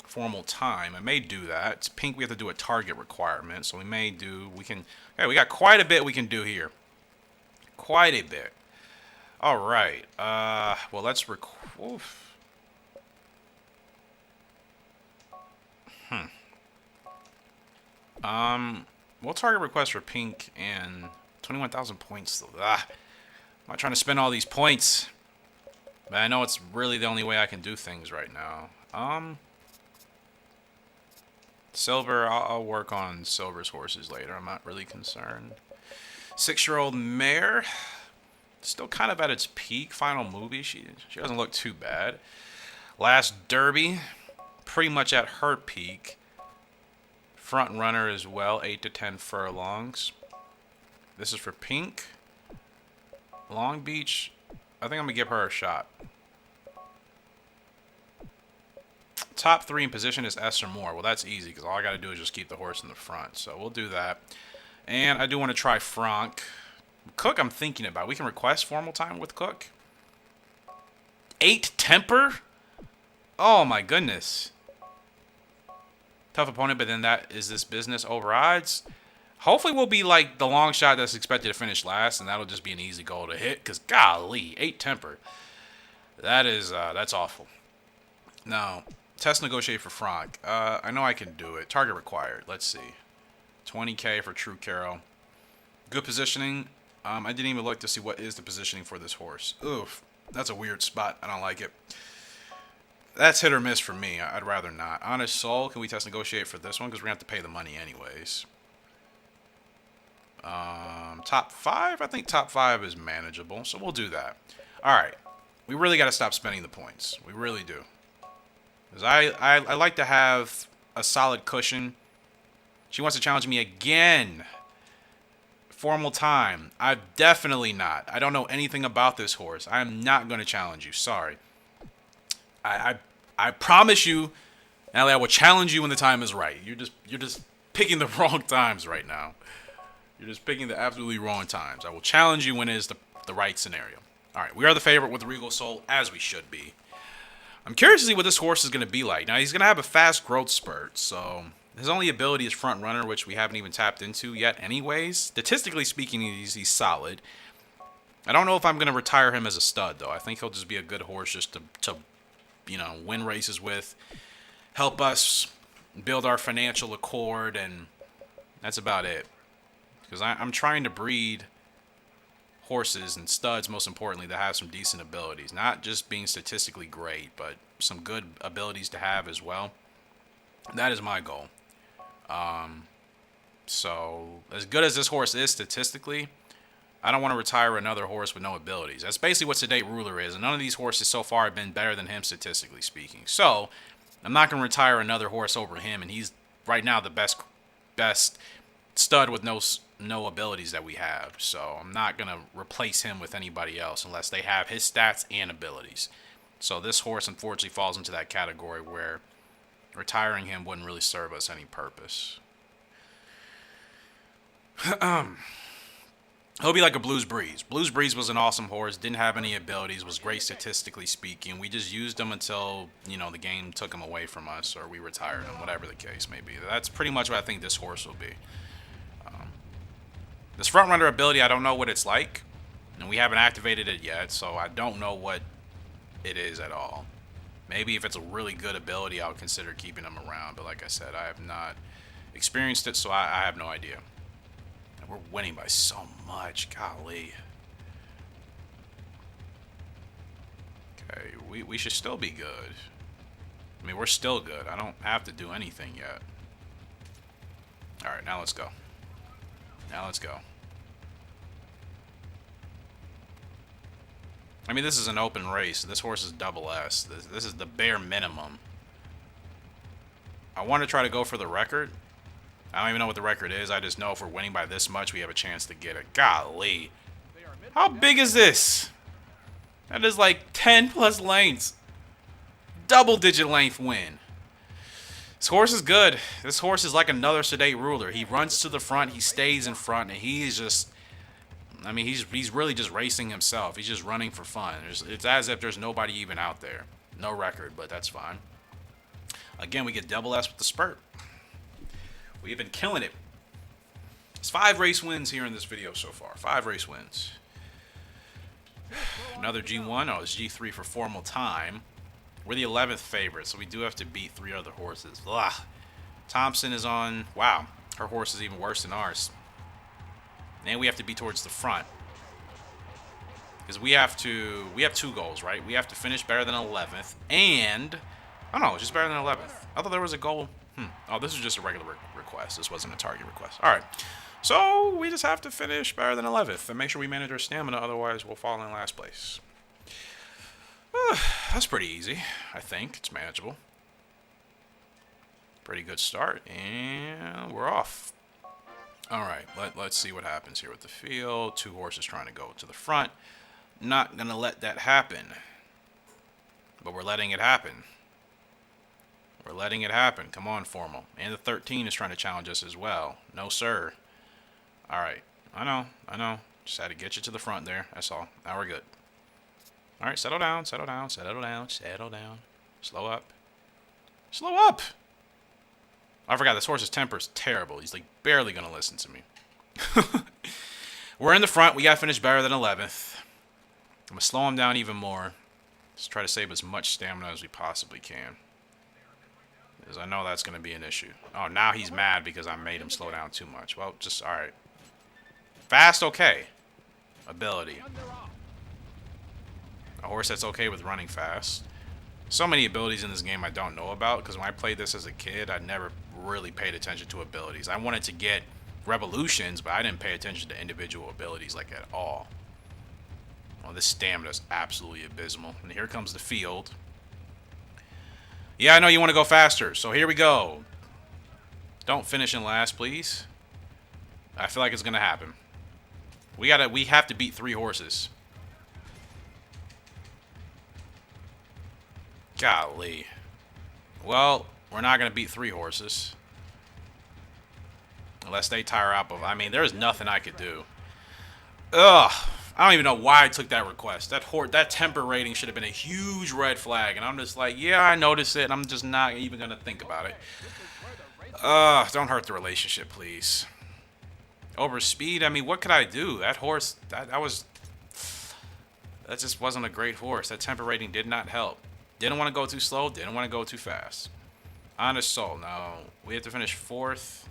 Formal time. I may do that. It's pink. We have to do a target requirement. So we may do... We can... Okay, we got quite a bit we can do here. Quite a bit. All right. Well, let's... We'll target request for pink and 21,000 points. I'm not trying to spend all these points. But I know it's really the only way I can do things right now. Silver, I'll work on Silver's horses later. I'm not really concerned. 6-year-old mare, still kind of at its peak. Final movie, she doesn't look too bad. Last Derby, pretty much at her peak. Front runner as well, 8 to 10 furlongs. This is for Pink. Long Beach, I think I'm gonna give her a shot. Top 3 in position is S or more. Well, that's easy because all I got to do is just keep the horse in the front. So we'll do that. And I do want to try Franck. Cook, I'm thinking about. We can request formal time with Cook. 8 temper? Oh, my goodness. Tough opponent, but then that is this business over odds. Hopefully we'll be like the long shot that's expected to finish last, and that'll just be an easy goal to hit. Because, golly, 8 temper. That's awful. Now, test negotiate for Franck. I know I can do it. Target required. Let's see. 20K for True Carroll. Good positioning. I didn't even look to see what is the positioning for this horse. Oof. That's a weird spot. I don't like it. That's hit or miss for me. I'd rather not. Honest Soul. Can we test negotiate for this one? Because we're going to have to pay the money anyways. Top 5? I think top 5 is manageable. So we'll do that. Alright. We really got to stop spending the points. We really do. Because I like to have a solid cushion. She wants to challenge me again. Formal time. I'm definitely not. I don't know anything about this horse. I am not going to challenge you. Sorry. I promise you, Allie, I will challenge you when the time is right. You're just picking the wrong times right now. You're just picking the absolutely wrong times. I will challenge you when it is the right scenario. All right, we are the favorite with Regal Soul, as we should be. I'm curious to see what this horse is going to be like. Now, he's going to have a fast growth spurt, so his only ability is front runner, which we haven't even tapped into yet anyways. Statistically speaking, he's solid. I don't know if I'm going to retire him as a stud, though. I think he'll just be a good horse just to win races with, help us build our financial accord, and that's about it. Because I'm trying to breed horses and studs, most importantly, that have some decent abilities. Not just being statistically great, but some good abilities to have as well. That is my goal. So, as good as this horse is statistically, I don't want to retire another horse with no abilities. That's basically what Sedate Ruler is. And none of these horses so far have been better than him statistically speaking. So, I'm not going to retire another horse over him. And he's right now the best stud with no abilities that we have. So, I'm not going to replace him with anybody else unless they have his stats and abilities. So, this horse unfortunately falls into that category where retiring him wouldn't really serve us any purpose. He'll be like a Blues Breeze. Blues Breeze was an awesome horse, didn't have any abilities, was great statistically speaking. We just used him until, the game took him away from us or we retired him, whatever the case may be. That's pretty much what I think this horse will be. This front runner ability, I don't know what it's like, and we haven't activated it yet, so I don't know what it is at all. Maybe if it's a really good ability, I'll consider keeping him around, but like I said, I have not experienced it, so I have no idea. We're winning by so much. Golly. Okay, we should still be good. I mean, we're still good. I don't have to do anything yet. Alright, now let's go. Now let's go. I mean, this is an open race. This horse is double S. This is the bare minimum. I want to try to go for the record. I don't even know what the record is. I just know if we're winning by this much, we have a chance to get it. Golly. How big is this? That is like 10 plus lengths. Double-digit length win. This horse is good. This horse is like another Sedate Ruler. He runs to the front. He stays in front. And he's just... I mean, he's really just racing himself. He's just running for fun. It's as if there's nobody even out there. No record, but that's fine. Again, we get double S with the spurt. We've been killing it. It's 5 race wins here in this video so far. 5 race wins. Another G1. Oh, it's G3 for formal time. We're the 11th favorite, so we do have to beat 3 other horses. Ugh. Thompson is on. Wow. Her horse is even worse than ours. And we have to be towards the front. Because we have 2 goals, right? We have to finish better than 11th. And Oh no, it's just better than 11th. I thought there was a goal. Oh, this is just a regular request. This wasn't a target request. All right. So we just have to finish better than 11th and make sure we manage our stamina. Otherwise, we'll fall in last place. That's pretty easy. I think it's manageable. Pretty good start, and we're off. All right, let's see what happens here with the field. 2 horses trying to go to the front. Not gonna let that happen, but we're letting it happen. We're letting it happen. Come on, Formal. And the 13 is trying to challenge us as well. No, sir. All right. I know. Just had to get you to the front there. That's all. Now we're good. All right, settle down. Slow up. I forgot this horse's temper is terrible. He's like barely going to listen to me. We're in the front. We got to finish better than 11th. I'm going to slow him down even more. Just try to save as much stamina as we possibly can. Because I know that's going to be an issue. Oh, now he's mad because I made him slow down too much. Well, just, all right. Fast, okay. Ability. A horse that's okay with running fast. So many abilities in this game I don't know about, because when I played this as a kid, I never really paid attention to abilities. I wanted to get revolutions, but I didn't pay attention to individual abilities like at all. Well, this stamina is absolutely abysmal. And here comes the field. Yeah, I know you want to go faster, so here we go. Don't finish in last, please. I feel like it's gonna happen. We have to beat 3 horses. Golly. Well, we're not gonna beat 3 horses. Unless they tire out, but I mean, there's nothing I could do. Ugh. I don't even know why I took that request. That temper rating should have been a huge red flag, and I'm just like, yeah, I noticed it, and I'm just not even gonna think about it. Don't hurt the relationship, please. Over speed, I mean, what could I do? That horse, that just wasn't a great horse. That temper rating did not help. Didn't want to go too slow, didn't want to go too fast. Honest Soul, now, we have to finish 4th.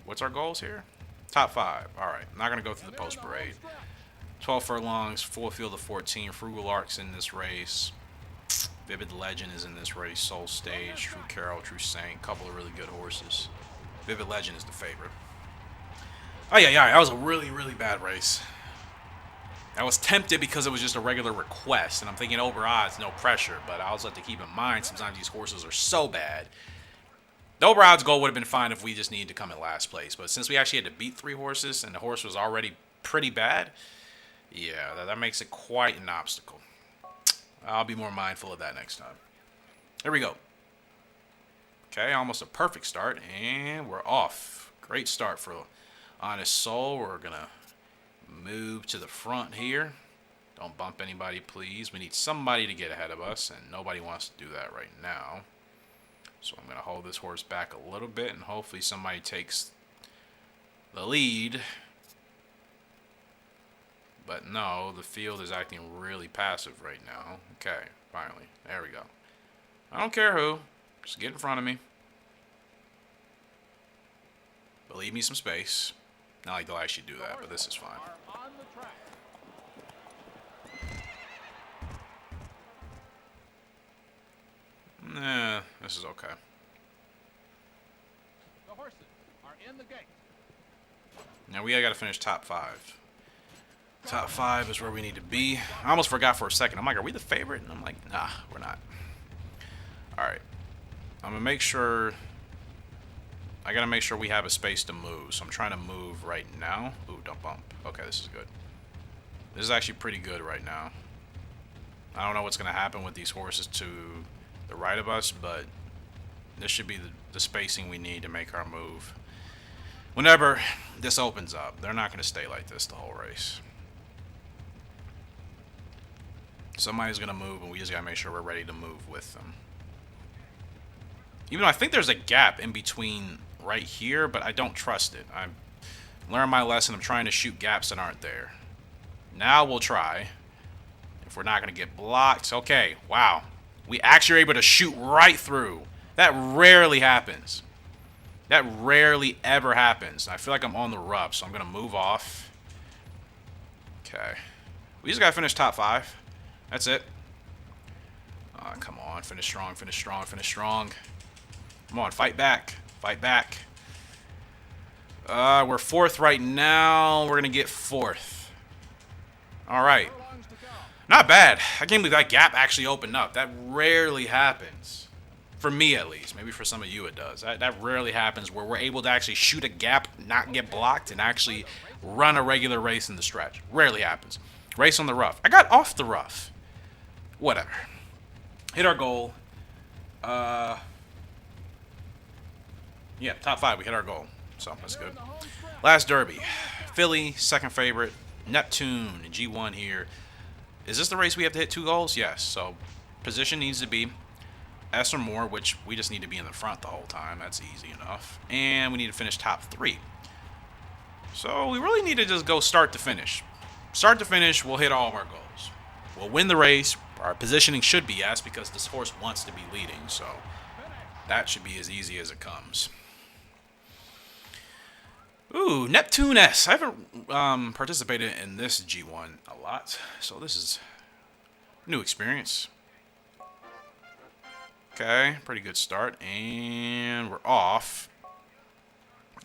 What's our goals here? Top 5. Alright, not gonna go through the post parade. 12 furlongs, full field of 14. Frugal Arc's in this race. Vivid Legend is in this race. Soul Stage, True Carol, True Saint. Couple of really good horses. Vivid Legend is the favorite. Oh yeah, that was a really, really bad race. I was tempted because it was just a regular request, and I'm thinking over odds, no pressure. But I also have to keep in mind sometimes these horses are so bad. The over odds goal would have been fine if we just needed to come in last place. But since we actually had to beat 3 horses, and the horse was already pretty bad, yeah, that makes it quite an obstacle. I'll be more mindful of that next time. Here we go. Okay, almost a perfect start, and we're off. Great start for Honest Soul. We're going to move to the front here. Don't bump anybody, please. We need somebody to get ahead of us, and nobody wants to do that right now. So I'm going to hold this horse back a little bit, and hopefully somebody takes the lead. But no, the field is acting really passive right now. Okay, finally. There we go. I don't care who. Just get in front of me. But leave me some space. Not like they'll actually do that, but this is fine. Nah, this is okay. The horses are in the gate. Now we got to finish top 5. Top 5 is where we need to be. I almost forgot for a second. I'm like, are we the favorite? And I'm like, nah, we're not. Alright. I'm going to make sure... I got to make sure we have a space to move. So I'm trying to move right now. Ooh, don't bump. Okay, this is good. This is actually pretty good right now. I don't know what's going to happen with these horses to the right of us, but this should be the spacing we need to make our move. Whenever this opens up, they're not going to stay like this the whole race. Somebody's going to move, and we just got to make sure we're ready to move with them. Even though I think there's a gap in between right here, but I don't trust it. I've learned my lesson. I'm trying to shoot gaps that aren't there. Now we'll try. If we're not going to get blocked. Okay, wow. We actually are able to shoot right through. That rarely happens. That rarely ever happens. I feel like I'm on the rough, so I'm going to move off. Okay. We just got to finish top 5. That's it. Come on, finish strong, finish strong, finish strong. Come on, fight back, fight back. We're fourth right now. We're gonna get fourth. All right, not bad. I can't believe that gap actually opened up. That rarely happens, for me at least. Maybe for some of you it does. That rarely happens where we're able to actually shoot a gap, not get blocked, and actually run a regular race in the stretch. Rarely happens. Race on the rough. I got off the rough. Whatever. Hit our goal. Yeah, top 5. We hit our goal. So, that's good. Last derby. Philly, second favorite. Neptune, G1 here. Is this the race we have to hit 2 goals? Yes. So, position needs to be S or more, which we just need to be in the front the whole time. That's easy enough. And we need to finish top 3. So, we really need to just go start to finish. Start to finish, we'll hit all of our goals. We'll win the race. Our positioning should be S because this horse wants to be leading. So, that should be as easy as it comes. Ooh, Neptune S. I haven't participated in this G1 a lot, so this is a new experience. Okay, pretty good start, and we're off.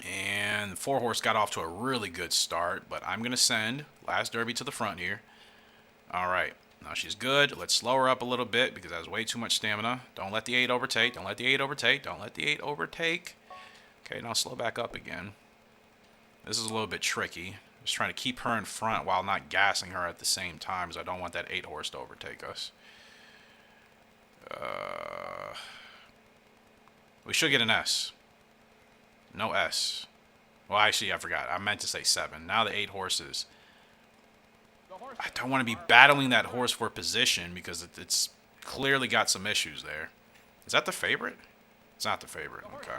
And the 4-horse got off to a really good start, but I'm going to send Last Derby to the front here. All right, now she's good. Let's slow her up a little bit because that has way too much stamina. Don't let the 8 overtake. Don't let the 8 overtake. Don't let the 8 overtake. Okay, now slow back up again. This is a little bit tricky. Just trying to keep her in front while not gassing her at the same time, because I don't want that 8-horse to overtake us. We should get an S. No S. Well, actually, I forgot. I meant to say 7. Now the 8 horses. I don't want to be battling that horse for position because it's clearly got some issues there. Is that the favorite? It's not the favorite. Okay.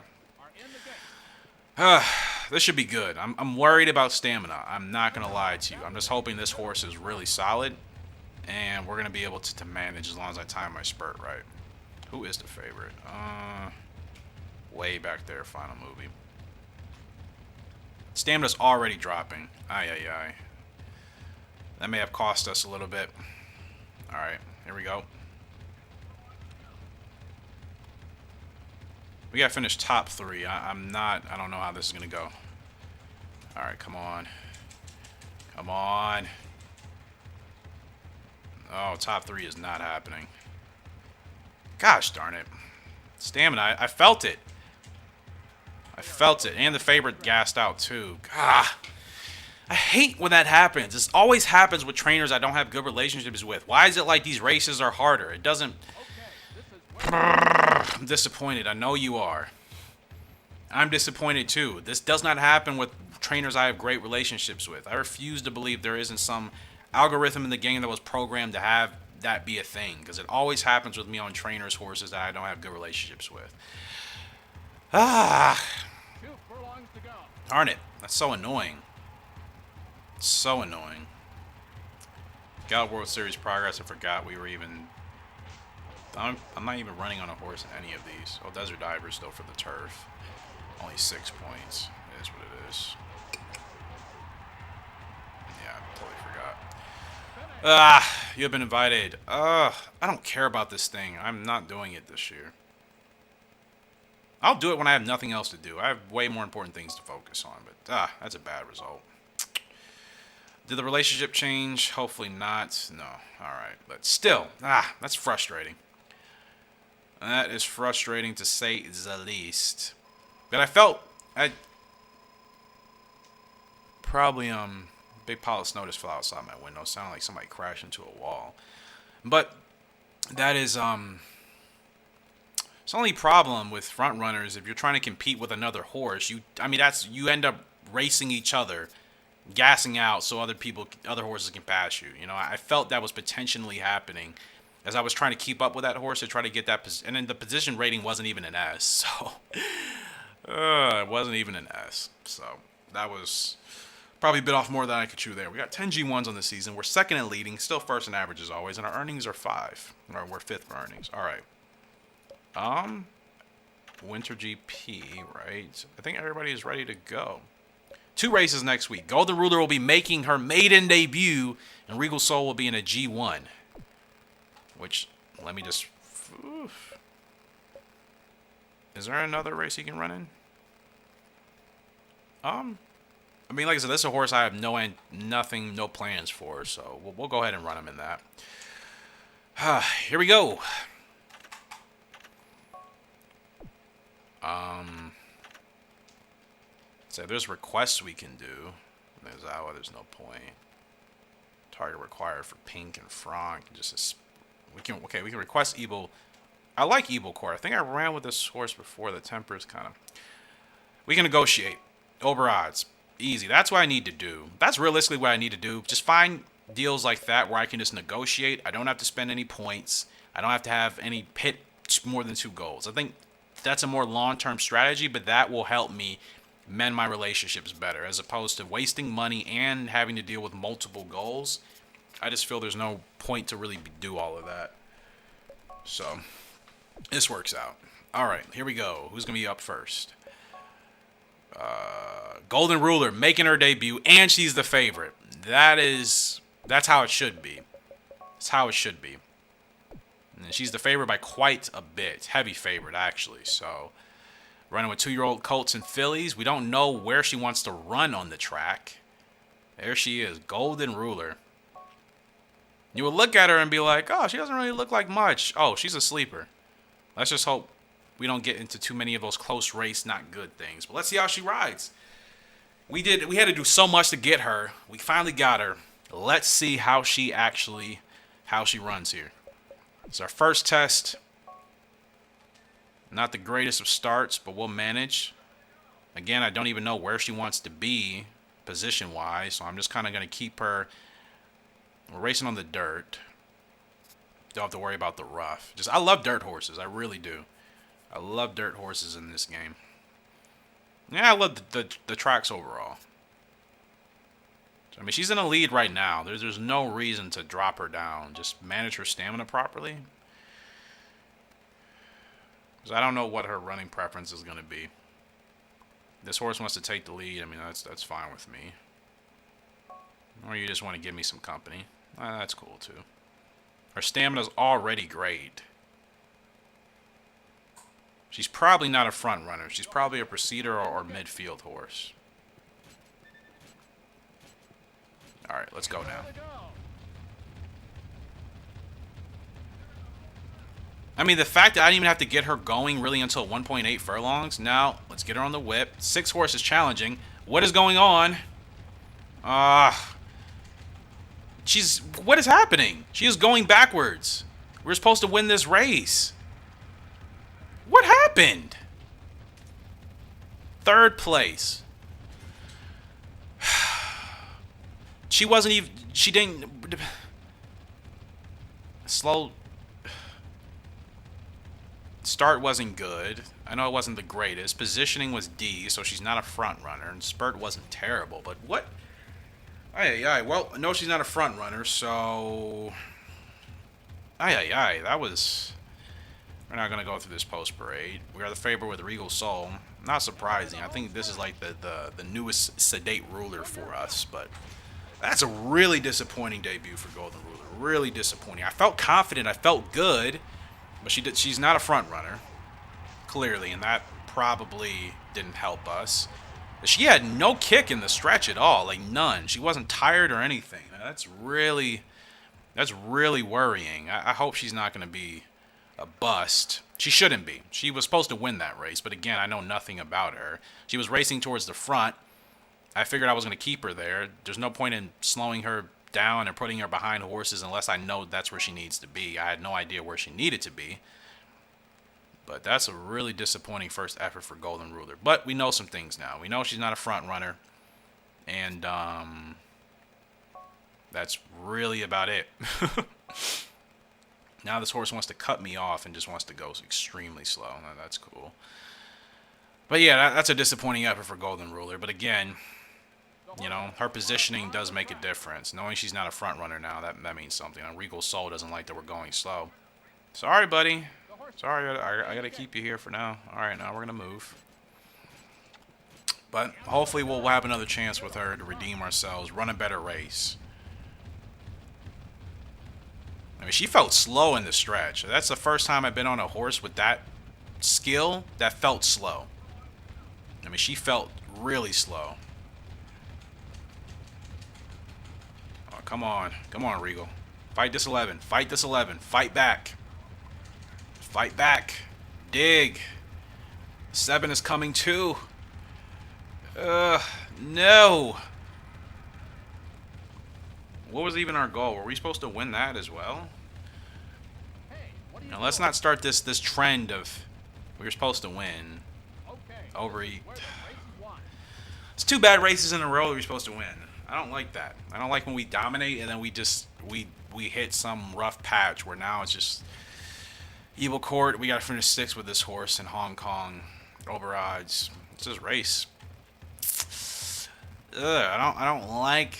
This should be good. I'm worried about stamina. I'm not going to lie to you. I'm just hoping this horse is really solid, and we're going to be able to manage as long as I time my spurt right. Who is the favorite? Way back there, final movie. Stamina's already dropping. Ay. That may have cost us a little bit. All right, here we go. We gotta finish top 3. I don't know how this is gonna go. Alright, come on. Come on. Oh, top 3 is not happening. Gosh darn it. Stamina, I felt it. I felt it. And the favorite gassed out too. God. I hate when that happens. This always happens with trainers I don't have good relationships with. Why is it like these races are harder? It doesn't... I'm disappointed. I know you are. I'm disappointed too. This does not happen with trainers I have great relationships with. I refuse to believe there isn't some algorithm in the game that was programmed to have that be a thing, because it always happens with me on trainers' horses that I don't have good relationships with. Darn it. That's so annoying. So annoying. Gallop World Series progress. I forgot we were even... I'm not even running on a horse in any of these. Oh, Desert Diver still for the turf. Only 6 points. It is what it is. Yeah, I totally forgot. You have been invited. I don't care about this thing. I'm not doing it this year. I'll do it when I have nothing else to do. I have way more important things to focus on, but that's a bad result. Did the relationship change? Hopefully not. No. Alright. But still, that's frustrating. That is frustrating to say the least. But I felt probably big pile of snow just fell outside my window. It sounded like somebody crashed into a wall. But that is it's the only problem with front runners. If you're trying to compete with another horse, you end up racing each other, gassing out so other horses can pass you. You know, I felt that was potentially happening as I was trying to keep up with that horse to try to get that position. And then the position rating wasn't even an S, so it wasn't even an S. So that was probably a bit off more than I could chew there. We got 10 G1s on the season. We're second in leading, still first in average as always, and our earnings are 5. Or we're 5th for earnings. All right. Winter GP, right? I think everybody is ready to go. 2 races next week. Golden Ruler will be making her maiden debut, and Regal Soul will be in a G1. Which, let me just Oof. Is there another race he can run in? I mean, like I said, this is a horse I have no plans for, so we'll go ahead and run him in that. Here we go. So there's requests we can do. There's no point. Target required for pink and franc. We can request Evil. I like Evil Core. I think I ran with this horse before. The temper's kind of. We can negotiate over odds. Easy. That's what I need to do. That's realistically what I need to do. Just find deals like that where I can just negotiate. I don't have to spend any points. I don't have to have any hit more than 2 goals. I think that's a more long-term strategy, but that will help me mend my relationships better as opposed to wasting money and having to deal with multiple goals. I just feel there's no point to really do all of that. So this works out. All right, here we go. Who's going to be up first? Golden Ruler making her debut, and she's the favorite. That's how it should be. That's how it should be. And she's the favorite by quite a bit. Heavy favorite, actually. So, running with 2-year-old colts and fillies. We don't know where she wants to run on the track. There she is, Golden Ruler. You would look at her and be like, oh, she doesn't really look like much. Oh, she's a sleeper. Let's just hope we don't get into too many of those close race, not good things. But let's see how she rides. We had to do so much to get her. We finally got her. Let's see how she runs here. It's our first test. Not the greatest of starts, but we'll manage. Again, I don't even know where she wants to be position-wise, so I'm just kind of going to keep her. We're racing on the dirt. Don't have to worry about the rough. I love dirt horses. I really do. I love dirt horses in this game. Yeah, I love the tracks overall. I mean, she's in a lead right now. There's no reason to drop her down. Just manage her stamina properly. Because I don't know what her running preference is going to be. This horse wants to take the lead. I mean, that's fine with me. Or you just want to give me some company. That's cool, too. Her stamina's already great. She's probably not a front runner. She's probably a procedure or midfield horse. All right, let's go now. I mean, the fact that I didn't even have to get her going really until 1.8 furlongs. Now, let's get her on the whip. 6 horses challenging. What is going on? What is happening? She is going backwards. We're supposed to win this race. What happened? 3rd place. She didn't. Slow. Start wasn't good. I know it wasn't the greatest. Positioning was D, so she's not a front runner. And spurt wasn't terrible, but what? Well, no, she's not a front runner, so. That was. We're not going to go through this post parade. We are the favorite with Regal Soul. Not surprising. I think this is like the newest sedate ruler for us, but that's a really disappointing debut for Golden Ruler. Really disappointing. I felt confident. I felt good, but she's not a front runner, clearly, and that probably didn't help us. She had no kick in the stretch at all, like none. She wasn't tired or anything. That's really worrying. I hope she's not going to be a bust. She shouldn't be. She was supposed to win that race, but again, I know nothing about her. She was racing towards the front. I figured I was going to keep her there. There's no point in slowing her down and putting her behind horses unless I know that's where she needs to be. I had no idea where she needed to be. But that's a really disappointing first effort for Golden Ruler. But we know some things now. We know she's not a front runner. And that's really about it. Now this horse wants to cut me off and just wants to go extremely slow. Now, that's cool. But yeah, that's a disappointing effort for Golden Ruler. But again, you know, her positioning does make a difference. Knowing she's not a front runner now, that means something. And Regal Soul doesn't like that we're going slow. Sorry, buddy. Sorry, I got to keep you here for now. All right, now we're going to move. But hopefully we'll have another chance with her to redeem ourselves, run a better race. I mean, she felt slow in the stretch. That's the first time I've been on a horse with that skill that felt slow. I mean, she felt really slow. Oh, come on. Come on, Regal. Fight this 11. Fight this 11. Fight back. Fight back. Dig. 7 is coming too. No. What was even our goal? Were we supposed to win that as well? Now, let's not start this trend of we were supposed to win. Overeat. It's 2 bad races in a row that we're supposed to win. I don't like that. I don't like when we dominate and then we hit some rough patch where now it's just evil court. We gotta finish 6th with this horse in Hong Kong. Over odds. It's this race. I don't like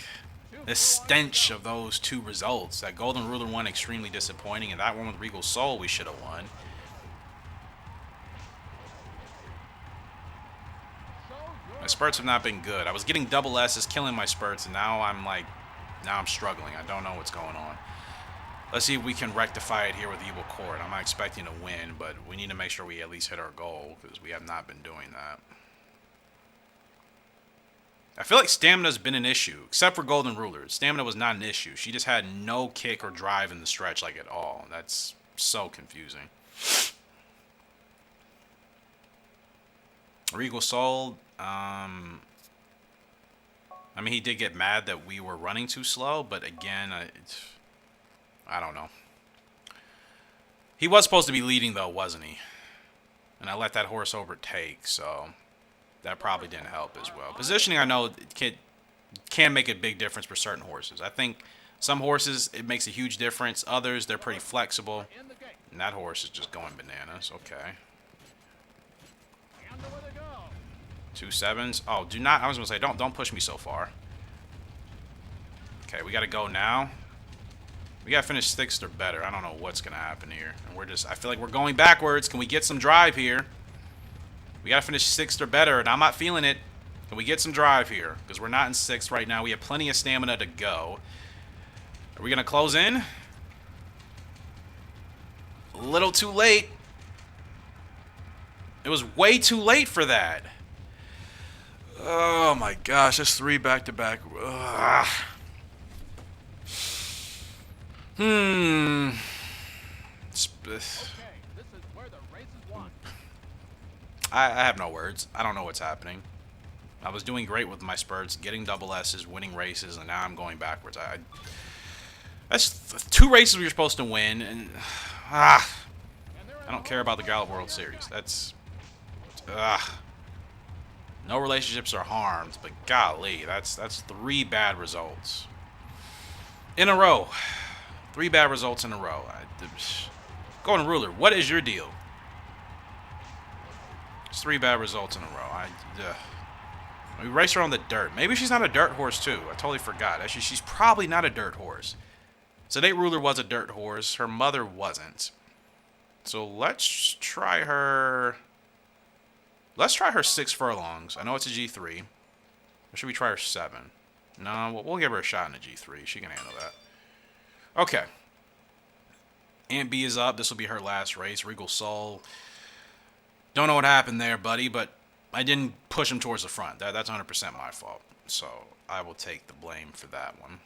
the stench of those 2 results. That Golden Ruler one extremely disappointing, and that one with Regal Soul we should have won. My spurts have not been good. I was getting double S's, killing my spurts, and now I'm struggling. I don't know what's going on. Let's see if we can rectify it here with Evil Court. I'm not expecting to win, but we need to make sure we at least hit our goal, because we have not been doing that. I feel like stamina's been an issue, except for Golden Ruler. Stamina was not an issue. She just had no kick or drive in the stretch, like, at all. That's so confusing. Regal Soul, I mean, he did get mad that we were running too slow, but again, I don't know. He was supposed to be leading, though, wasn't he? And I let that horse overtake, so that probably didn't help as well. Positioning, I know, can make a big difference for certain horses. I think some horses, it makes a huge difference. Others, they're pretty flexible. And that horse is just going bananas. Okay. 2 7s. Oh, do not. I was going to say, don't push me so far. Okay, we got to go now. We got to finish 6th or better. I don't know what's going to happen here. And I feel like we're going backwards. Can we get some drive here? We got to finish 6th or better, and I'm not feeling it. Can we get some drive here? Because we're not in 6th right now. We have plenty of stamina to go. Are we going to close in? A little too late. It was way too late for that. Oh my gosh, that's 3 back-to-back. I have no words. I don't know what's happening. I was doing great with my spurts, getting double S's, winning races, and now I'm going backwards. That's 2 races we were supposed to win, and I don't care about the Gallop World Series. That's no relationships are harmed, but golly, that's 3 bad results in a row. 3 bad results in a row. Golden Ruler, what is your deal? It's 3 bad results in a row. We race her on the dirt. Maybe she's not a dirt horse too. I totally forgot. Actually, she's probably not a dirt horse. Sedate Ruler was a dirt horse. Her mother wasn't. So let's try her. Let's try her 6 furlongs. I know it's a G3. Or should we try her 7? No, we'll give her a shot in a G3. She can handle that. Okay. Aunt B is up. This will be her last race. Regal Soul. Don't know what happened there, buddy, but I didn't push him towards the front. That's 100% my fault. So I will take the blame for that one.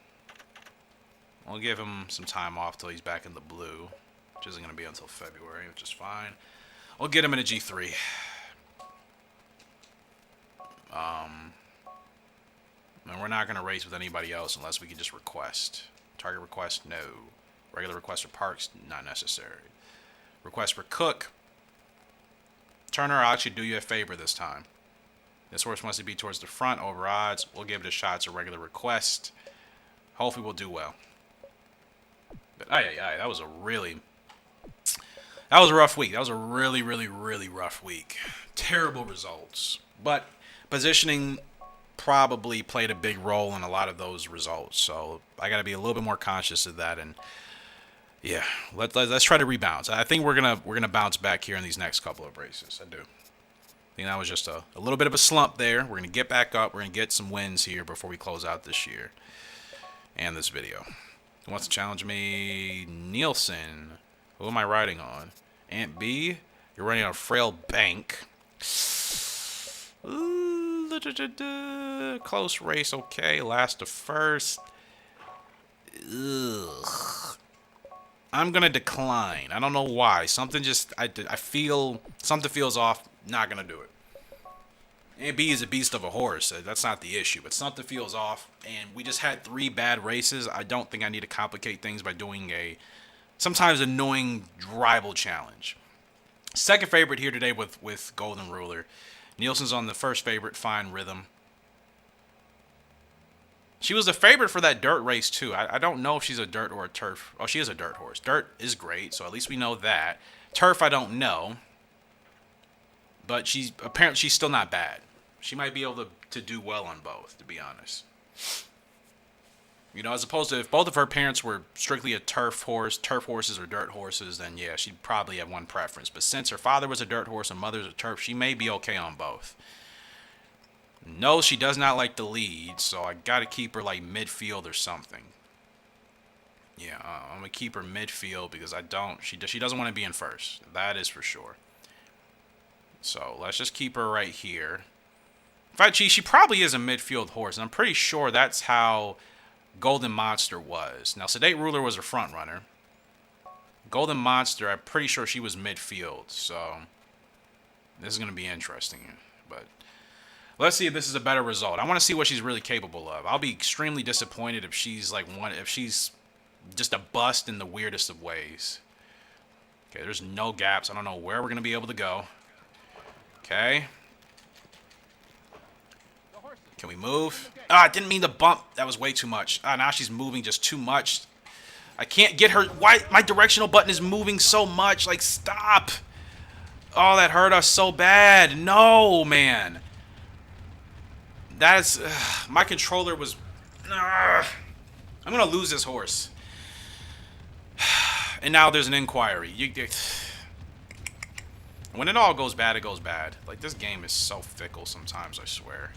I'll give him some time off till he's back in the blue, which isn't going to be until February, which is fine. I'll get him in a G3. And we're not going to race with anybody else unless we can just request. Target request, no. Regular request for Parks, not necessary. Request for Cook. Turner, I'll actually do you a favor this time. This horse wants to be towards the front, over odds. We'll give it a shot. It's a regular request. Hopefully we'll do well. But that was a rough week. That was a really, really, really rough week. Terrible results. But positioning probably played a big role in a lot of those results. So I got to be a little bit more conscious of that. And yeah, let's try to rebound. I think we're gonna bounce back here in these next couple of races. I do. I think that was just a little bit of a slump there. We're gonna get back up. We're gonna get some wins here before we close out this year and this video. Who wants to challenge me? Nielsen. Who am I riding on? Aunt B? You're running on Frail Bank. Ooh, close race, okay. Last to first. Ugh. I'm gonna decline. I don't know why. Something just I feel something feels off. Not gonna do it. Aunt B is a beast of a horse. That's not the issue. But something feels off, and we just had 3 bad races. I don't think I need to complicate things by doing a sometimes annoying rival challenge. Second favorite here today with Golden Ruler. Nielsen's on the first favorite, Fine Rhythm. She was the favorite for that dirt race, too. I don't know if she's a dirt or a turf. Oh, she is a dirt horse. Dirt is great, so at least we know that. Turf, I don't know. But apparently she's still not bad. She might be able to do well on both, to be honest. You know, as opposed to if both of her parents were strictly a turf horses or dirt horses, then yeah, she'd probably have one preference. But since her father was a dirt horse and mother's a turf, she may be okay on both. No, she does not like the lead, so I gotta keep her like midfield or something. Yeah, I'm gonna keep her midfield because she doesn't want to be in first. That is for sure. So let's just keep her right here. In fact, she probably is a midfield horse, and I'm pretty sure that's how Golden Monster was. Now, Sedate Ruler was her front runner. Golden Monster, I'm pretty sure she was midfield, so this is gonna be interesting. But let's see if this is a better result. I want to see what she's really capable of. I'll be extremely disappointed if she's if she's just a bust in the weirdest of ways. Okay, there's no gaps. I don't know where we're going to be able to go. Okay. Can we move? Ah, I didn't mean to bump. That was way too much. Ah, now she's moving just too much. I can't get her. Why? My directional button is moving so much. Like, stop. Oh, that hurt us so bad. No, man. That's my controller was. I'm gonna lose this horse. And now there's an inquiry. When it all goes bad, it goes bad. Like, this game is so fickle sometimes, I swear.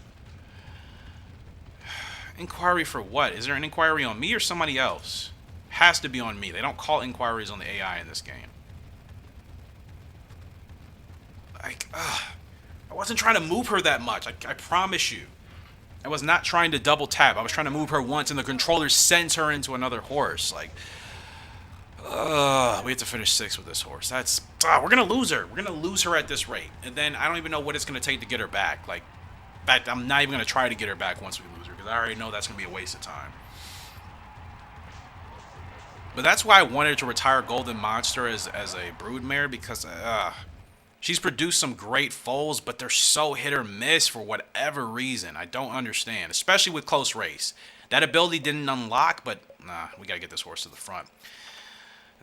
Inquiry for what? Is there an inquiry on me or somebody else? Has to be on me. They don't call inquiries on the AI in this game. Like, I wasn't trying to move her that much. I promise you. I was not trying to double tap. I was trying to move her once, and the controller sends her into another horse. Like, we have to finish 6th with this horse. That's we're gonna lose her. We're gonna lose her at this rate, and then I don't even know what it's gonna take to get her back. Like, in fact, I'm not even gonna try to get her back once we lose her because I already know that's gonna be a waste of time. But that's why I wanted to retire Golden Monster as a broodmare because she's produced some great foals, but they're so hit or miss for whatever reason. I don't understand, especially with close race. That ability didn't unlock, but nah, we gotta get this horse to the front.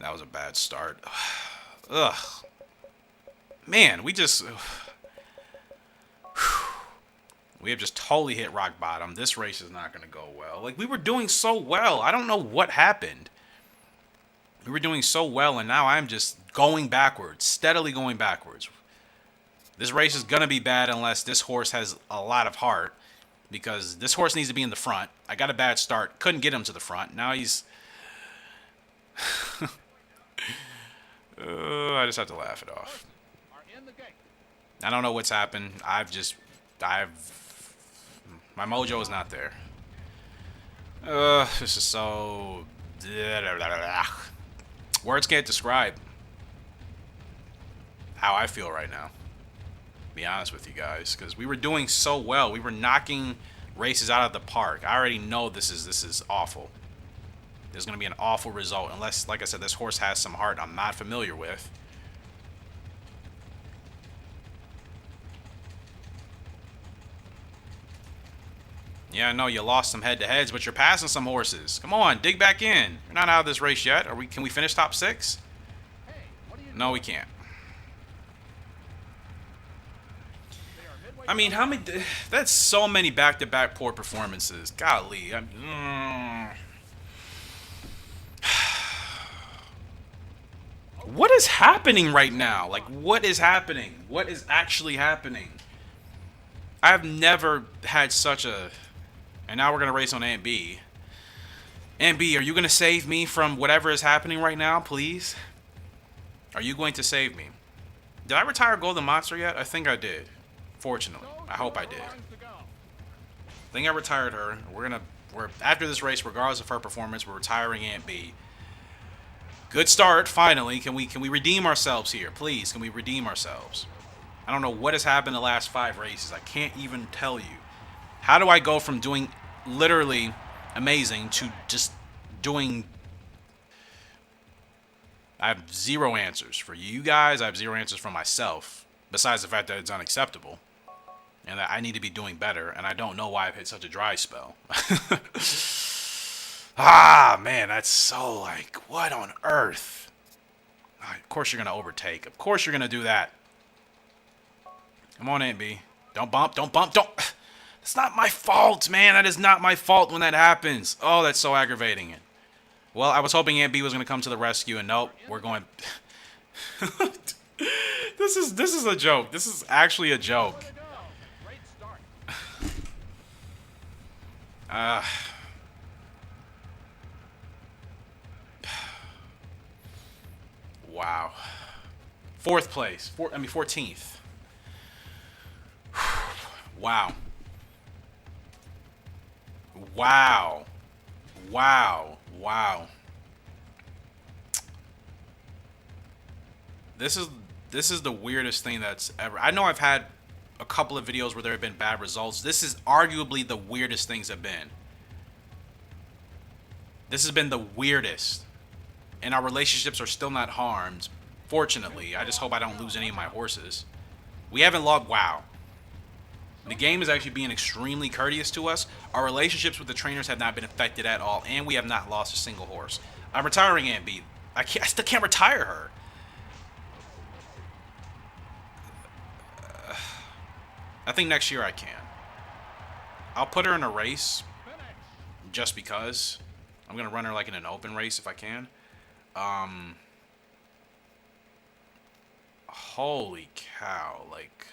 That was a bad start. Ugh. Man, we have just totally hit rock bottom. This race is not gonna go well. Like, we were doing so well. I don't know what happened. We were doing so well, and now I'm just going backwards, steadily going backwards. This race is going to be bad unless this horse has a lot of heart, because this horse needs to be in the front. I got a bad start. Couldn't get him to the front. Now he's... I just have to laugh it off. I don't know what's happened. My mojo is not there. This is so... Words can't describe how I feel right now. Be honest with you guys, because we were doing so well. We were knocking races out of the park. I already know this is awful. There's going to be an awful result unless, like I said, this horse has some heart I'm not familiar with. Yeah, I know you lost some head-to-heads, but you're passing some horses. Come on, dig back in. You're not out of this race yet. Can we finish top 6? No, we can't. I mean, how many... That's so many back-to-back poor performances. Golly. What is happening right now? Like, what is happening? What is actually happening? I've never had such a... And now we're going to race on Aunt B. MB, are you going to save me from whatever is happening right now, please? Are you going to save me? Did I retire Golden Monster yet? I think I did. Fortunately. I hope I did. I think I retired her. We're after this race, regardless of her performance, we're retiring Aunt B. Good start, finally. Can we redeem ourselves here? Please, can we redeem ourselves? I don't know what has happened the last 5 races. I can't even tell you. How do I go from doing literally amazing to just doing... I have 0 answers for you guys. I have 0 answers for myself. Besides the fact that it's unacceptable. And that I need to be doing better. And I don't know why I've hit such a dry spell. Ah, man, that's so like, what on earth? Of course you're going to overtake. Of course you're going to do that. Come on, Aunt B. Don't bump, don't bump, don't. It's not my fault, man. That is not my fault when that happens. Oh, that's so aggravating. Well, I was hoping Aunt B was going to come to the rescue, and nope, we're going... This is a joke. This is actually a joke. Wow. 4th place. 14th. Wow. Wow. Wow. Wow. This is the weirdest thing that's ever... I know I've had a couple of videos where there have been bad results. This is arguably the weirdest things have been. This has been the weirdest. And our relationships are still not harmed. Fortunately. I just hope I don't lose any of my horses. We haven't lost... Wow. The game is actually being extremely courteous to us. Our relationships with the trainers have not been affected at all. And we have not lost a single horse. I'm retiring Aunt B. I still can't retire her. I think next year I can. I'll put her in a race. Just because. I'm going to run her like in an open race if I can. Holy cow. Like...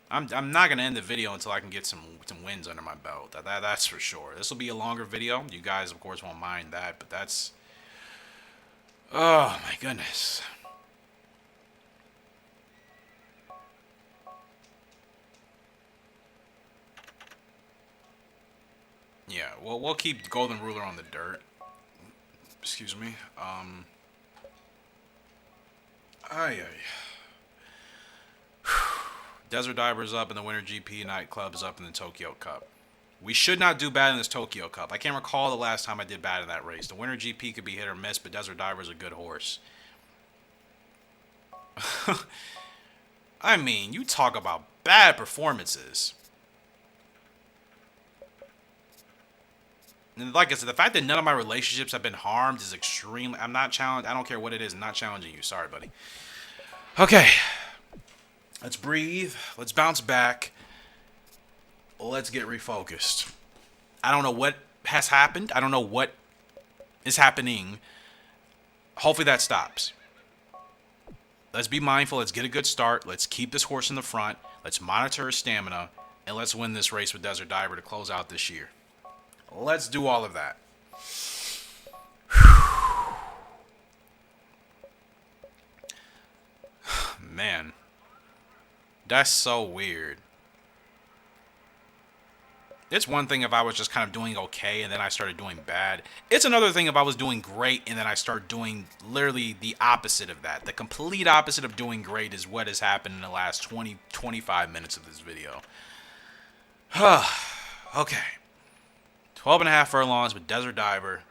I'm not going to end the video until I can get some wins under my belt. That's for sure. This will be a longer video. You guys, of course, won't mind that. But that's... Oh, my goodness. Yeah, well, we'll keep Golden Ruler on the dirt. Excuse me. Desert Diver's up in the Winter GP, Nightclub's up in the Tokyo Cup. We should not do bad in this Tokyo Cup. I can't recall the last time I did bad in that race. The Winter GP could be hit or miss, but Desert Diver's a good horse. I mean, you talk about bad performances. And like I said, the fact that none of my relationships have been harmed is extremely... I'm not challenged. I don't care what it is. I'm not challenging you. Sorry, buddy. Okay. Let's breathe. Let's bounce back. Let's get refocused. I don't know what has happened. I don't know what is happening. Hopefully that stops. Let's be mindful. Let's get a good start. Let's keep this horse in the front. Let's monitor his stamina. And let's win this race with Desert Diver to close out this year. Let's do all of that. Man. That's so weird. It's one thing if I was just kind of doing okay and then I started doing bad. It's another thing if I was doing great and then I started doing literally the opposite of that. The complete opposite of doing great is what has happened in the last 25 minutes of this video. Okay. 12.5 furlongs with Desert Diver.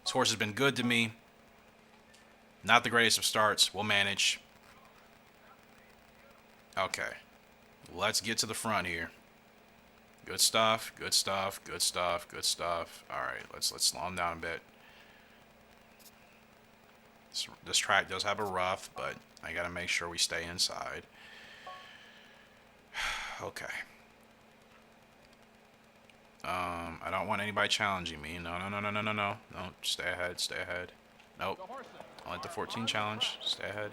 This horse has been good to me. Not the greatest of starts. We'll manage. Okay. Let's get to the front here. Good stuff. Good stuff. Good stuff. Good stuff. All right. Let's slow him down a bit. This track does have a rough, but I got to make sure we stay inside. Okay. I don't want anybody challenging me. No. No, stay ahead, stay ahead. Nope. I'll let the 14 challenge. Stay ahead.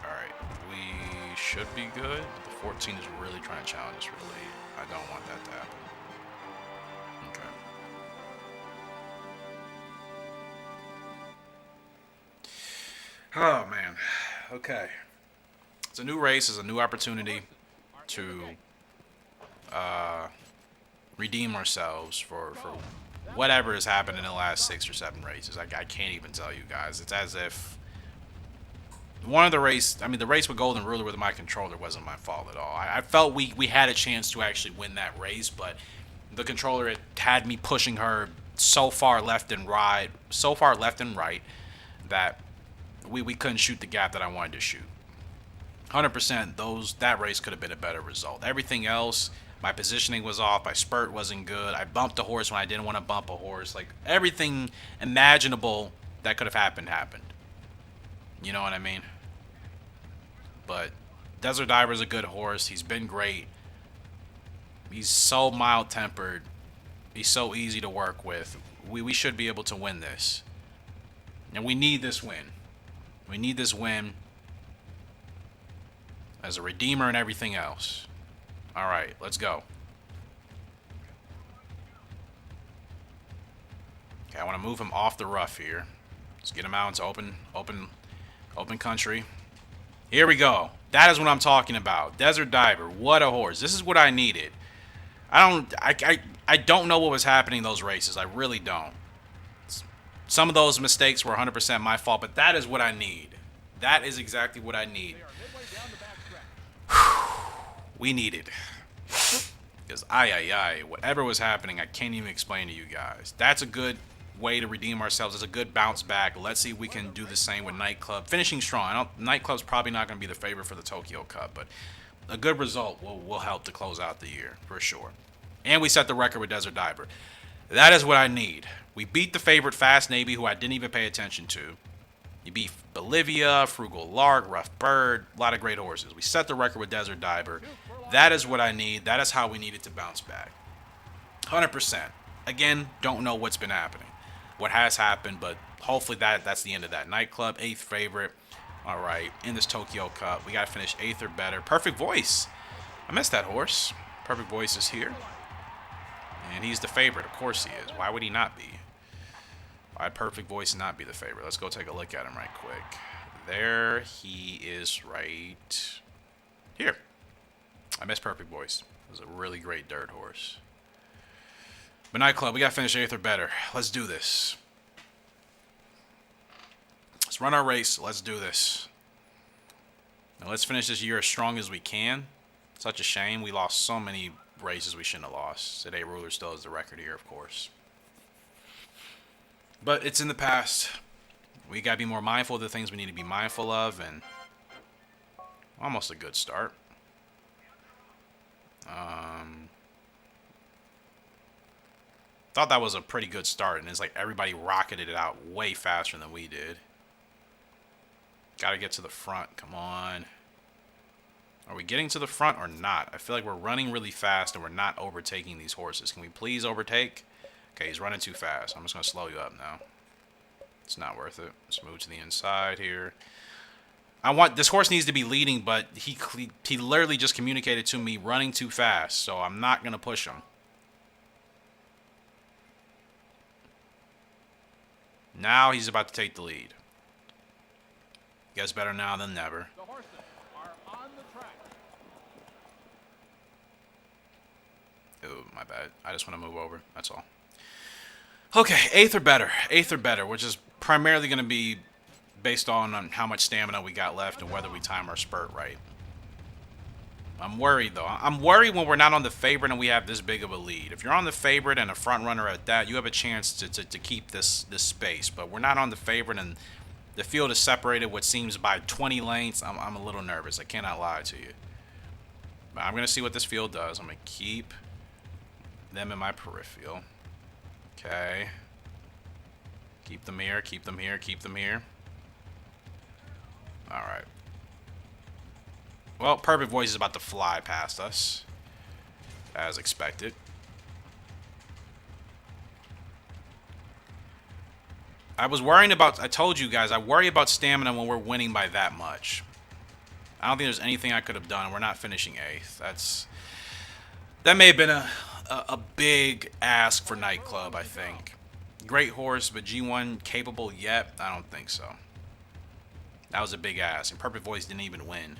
Alright, we should be good. The 14 is really trying to challenge us for the lead. I don't want that to happen. Okay. Oh, man. Okay. It's a new race. It's a new opportunity to redeem ourselves for whatever has happened in the last 6 or 7 races. I can't even tell you guys. It's as if one of the race, I mean, the race with Golden Ruler with my controller wasn't my fault at all. I felt we had a chance to actually win that race, but the controller had me pushing her so far left and right, that we couldn't shoot the gap that I wanted to shoot. 100%, that race could have been a better result. Everything else, my positioning was off, my spurt wasn't good, I bumped a horse when I didn't want to bump a horse. Like, everything imaginable that could have happened. You know what I mean? But Desert Diver's a good horse. He's been great. He's so mild-tempered. He's so easy to work with. We should be able to win this. And we need this win. We need this win as a redeemer and everything else. All right, let's go. Okay, I want to move him off the rough here. Let's get him out into open country. Here we go. That is what I'm talking about. Desert Diver. What a horse. This is what I needed. I don't know what was happening in those races. I really don't. Some of those mistakes were 100% my fault, but that is what I need. That is exactly what I need. We needed. Because whatever was happening, I can't even explain to you guys. That's a good way to redeem ourselves. It's a good bounce back. Let's see if we can do the same with Nightclub. Finishing strong. Nightclub's probably not going to be the favorite for the Tokyo Cup, but a good result will help to close out the year, for sure. And we set the record with Desert Diver. That is what I need. We beat the favorite Fast Navy, who I didn't even pay attention to. You beat Bolivia, Frugal Lark, Rough Bird, a lot of great horses. We set the record with Desert Diver. That is what I need. That is how we needed to bounce back. 100%. Again, don't know what's been happening. What has happened, but hopefully that's the end of that. Nightclub, 8th favorite. All right, in this Tokyo Cup, we got to finish 8th or better. Perfect Voice. I missed that horse. Perfect Voice is here. And he's the favorite. Of course he is. Why would he not be? Why'd Perfect Voice not be the favorite? Let's go take a look at him right quick. There he is right here. I missed Perfect Voice. It was a really great dirt horse. But Nightclub, we got to finish 8th or better. Let's do this. Let's run our race. Let's do this. Now let's finish this year as strong as we can. Such a shame. We lost so many races we shouldn't have lost. Today Ruler still has the record here, of course. But it's in the past. We got to be more mindful of the things we need to be mindful of. And almost a good start. Thought that was a pretty good start, and it's like everybody rocketed it out way faster than we did. Gotta get to the front. Come on. Are we getting to the front or not? I feel like we're running really fast and we're not overtaking these horses. Can we please overtake? Okay, he's running too fast. I'm just going to slow you up now. It's not worth it. Let's move to the inside here. This horse needs to be leading, but he literally just communicated to me running too fast, so I'm not going to push him. Now he's about to take the lead. Gets better now than never. The horses are on the track. Oh, my bad. I just want to move over. That's all. Okay, 8th or better. 8th or better, which is primarily going to be based on how much stamina we got left and whether we time our spurt right. I'm worried, though. I'm worried when we're not on the favorite and we have this big of a lead. If you're on the favorite and a front runner at that, you have a chance to keep this space. But we're not on the favorite and the field is separated what seems by 20 lengths. I'm a little nervous. I cannot lie to you. But I'm going to see what this field does. I'm going to keep them in my peripheral. Okay. Keep them here, keep them here, keep them here. Alright. Well, Perfect Voice is about to fly past us, as expected. I was worrying about, I told you guys, I worry about stamina when we're winning by that much. I don't think there's anything I could have done. We're not finishing 8th. That may have been a big ask for Nightclub, I think. Great horse, but G1 capable yet? I don't think so. That was a big ask, and Perfect Voice didn't even win.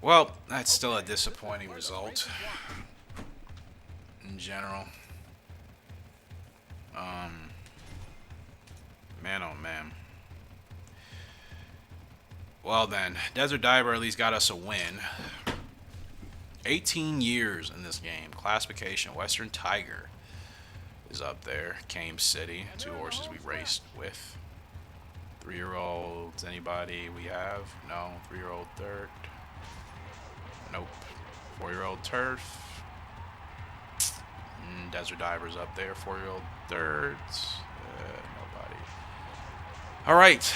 Well, that's still a disappointing result in general. Man, oh man. Well then, Desert Diver at least got us a win. 18 years in this game. Classification, Western Tiger is up there. Came City, 2 horses we raced with. 3-year-olds, anybody we have? No. 3-year-old Dirt. Nope. 4-year-old Turf. Desert Diver's up there. 4-year-old Dirt. Nobody. Alright.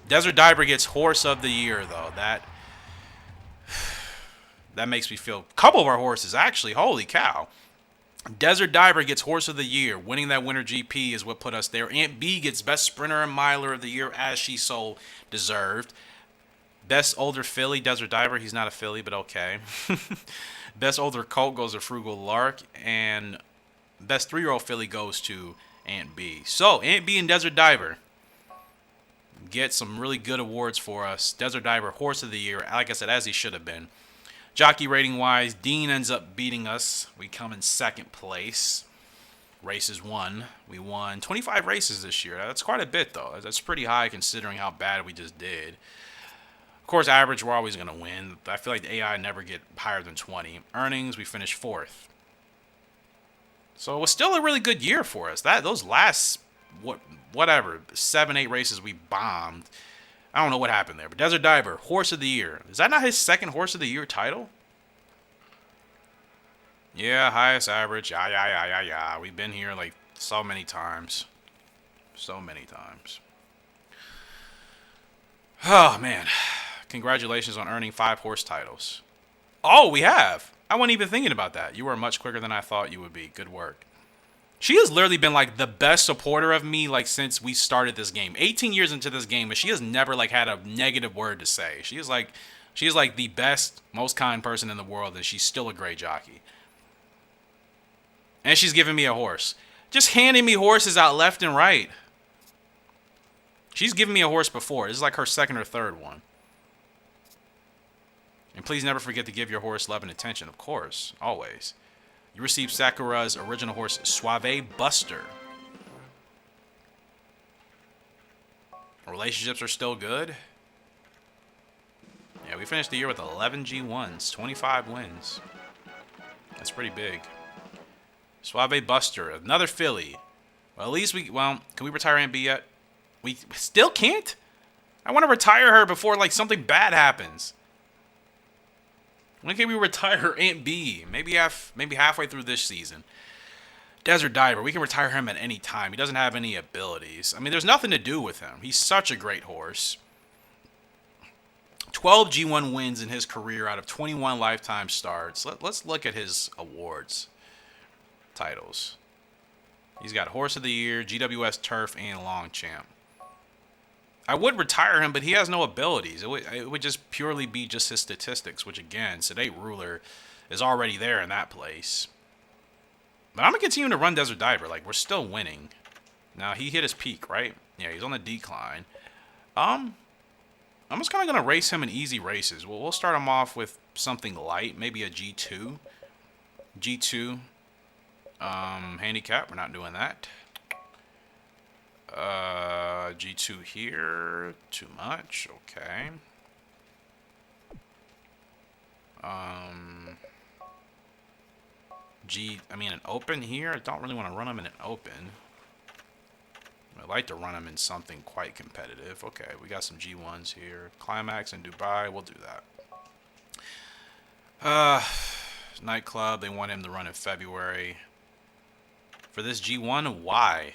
Desert Diver gets Horse of the Year, though. That makes me feel... A couple of our horses, actually. Holy cow. Desert Diver gets Horse of the Year. Winning that Winter GP is what put us there. Aunt B gets Best Sprinter and Miler of the Year, as she so deserved. Best Older Filly, Desert Diver. He's not a filly, but okay. Best Older Colt goes to Frugal Lark. And Best 3-year-old filly goes to Aunt B. So, Aunt B and Desert Diver get some really good awards for us. Desert Diver, Horse of the Year. Like I said, as he should have been. Jockey rating wise, Dean ends up beating us. We come in 2nd place. Races won. We won 25 races this year. That's quite a bit, though. That's pretty high considering how bad we just did. Of course, average, we're always going to win. I feel like the AI never get higher than 20. Earnings, we finished 4th. So it was still a really good year for us. Those last, whatever, 7, 8 races we bombed. I don't know what happened there. But Desert Diver, Horse of the Year. Is that not his 2nd Horse of the Year title? Yeah, highest average. Yeah. We've been here like so many times. So many times. Oh, man. Congratulations on earning 5 horse titles. Oh, we have. I wasn't even thinking about that. You were much quicker than I thought you would be. Good work. She has literally been like the best supporter of me like since we started this game. 18 years into this game, but she has never like had a negative word to say. She is like the best, most kind person in the world, and she's still a great jockey. And she's giving me a horse. Just handing me horses out left and right. She's given me a horse before. This is like her 2nd or 3rd one. And please never forget to give your horse love and attention, of course, always. You received Sakura's original horse, Suave Buster. Relationships are still good. Yeah, we finished the year with 11 G1s, 25 wins. That's pretty big. Suave Buster, another filly. Well, at least can we retire Aunt B yet? We still can't? I want to retire her before, like, something bad happens. When can we retire Aunt B? Maybe halfway through this season. Desert Diver, we can retire him at any time. He doesn't have any abilities. I mean, there's nothing to do with him. He's such a great horse. 12 G1 wins in his career out of 21 lifetime starts. Let's look at his awards. Titles. He's got Horse of the Year, GWS Turf, and Longchamp. I would retire him, but he has no abilities. It would just purely be just his statistics, which again, Sedate Ruler is already there in that place. But I'm going to continue to run Desert Diver. Like, we're still winning. Now, he hit his peak, right? Yeah, he's on the decline. I'm just kind of going to race him in easy races. We'll start him off with something light, maybe a G2. G2 handicap. We're not doing that. G2 here. Too much. Okay. An open here. I don't really want to run him in an open. I'd like to run him in something quite competitive. Okay, we got some G1s here. Climax in Dubai. We'll do that. Nightclub. They want him to run in February. For this G1, why?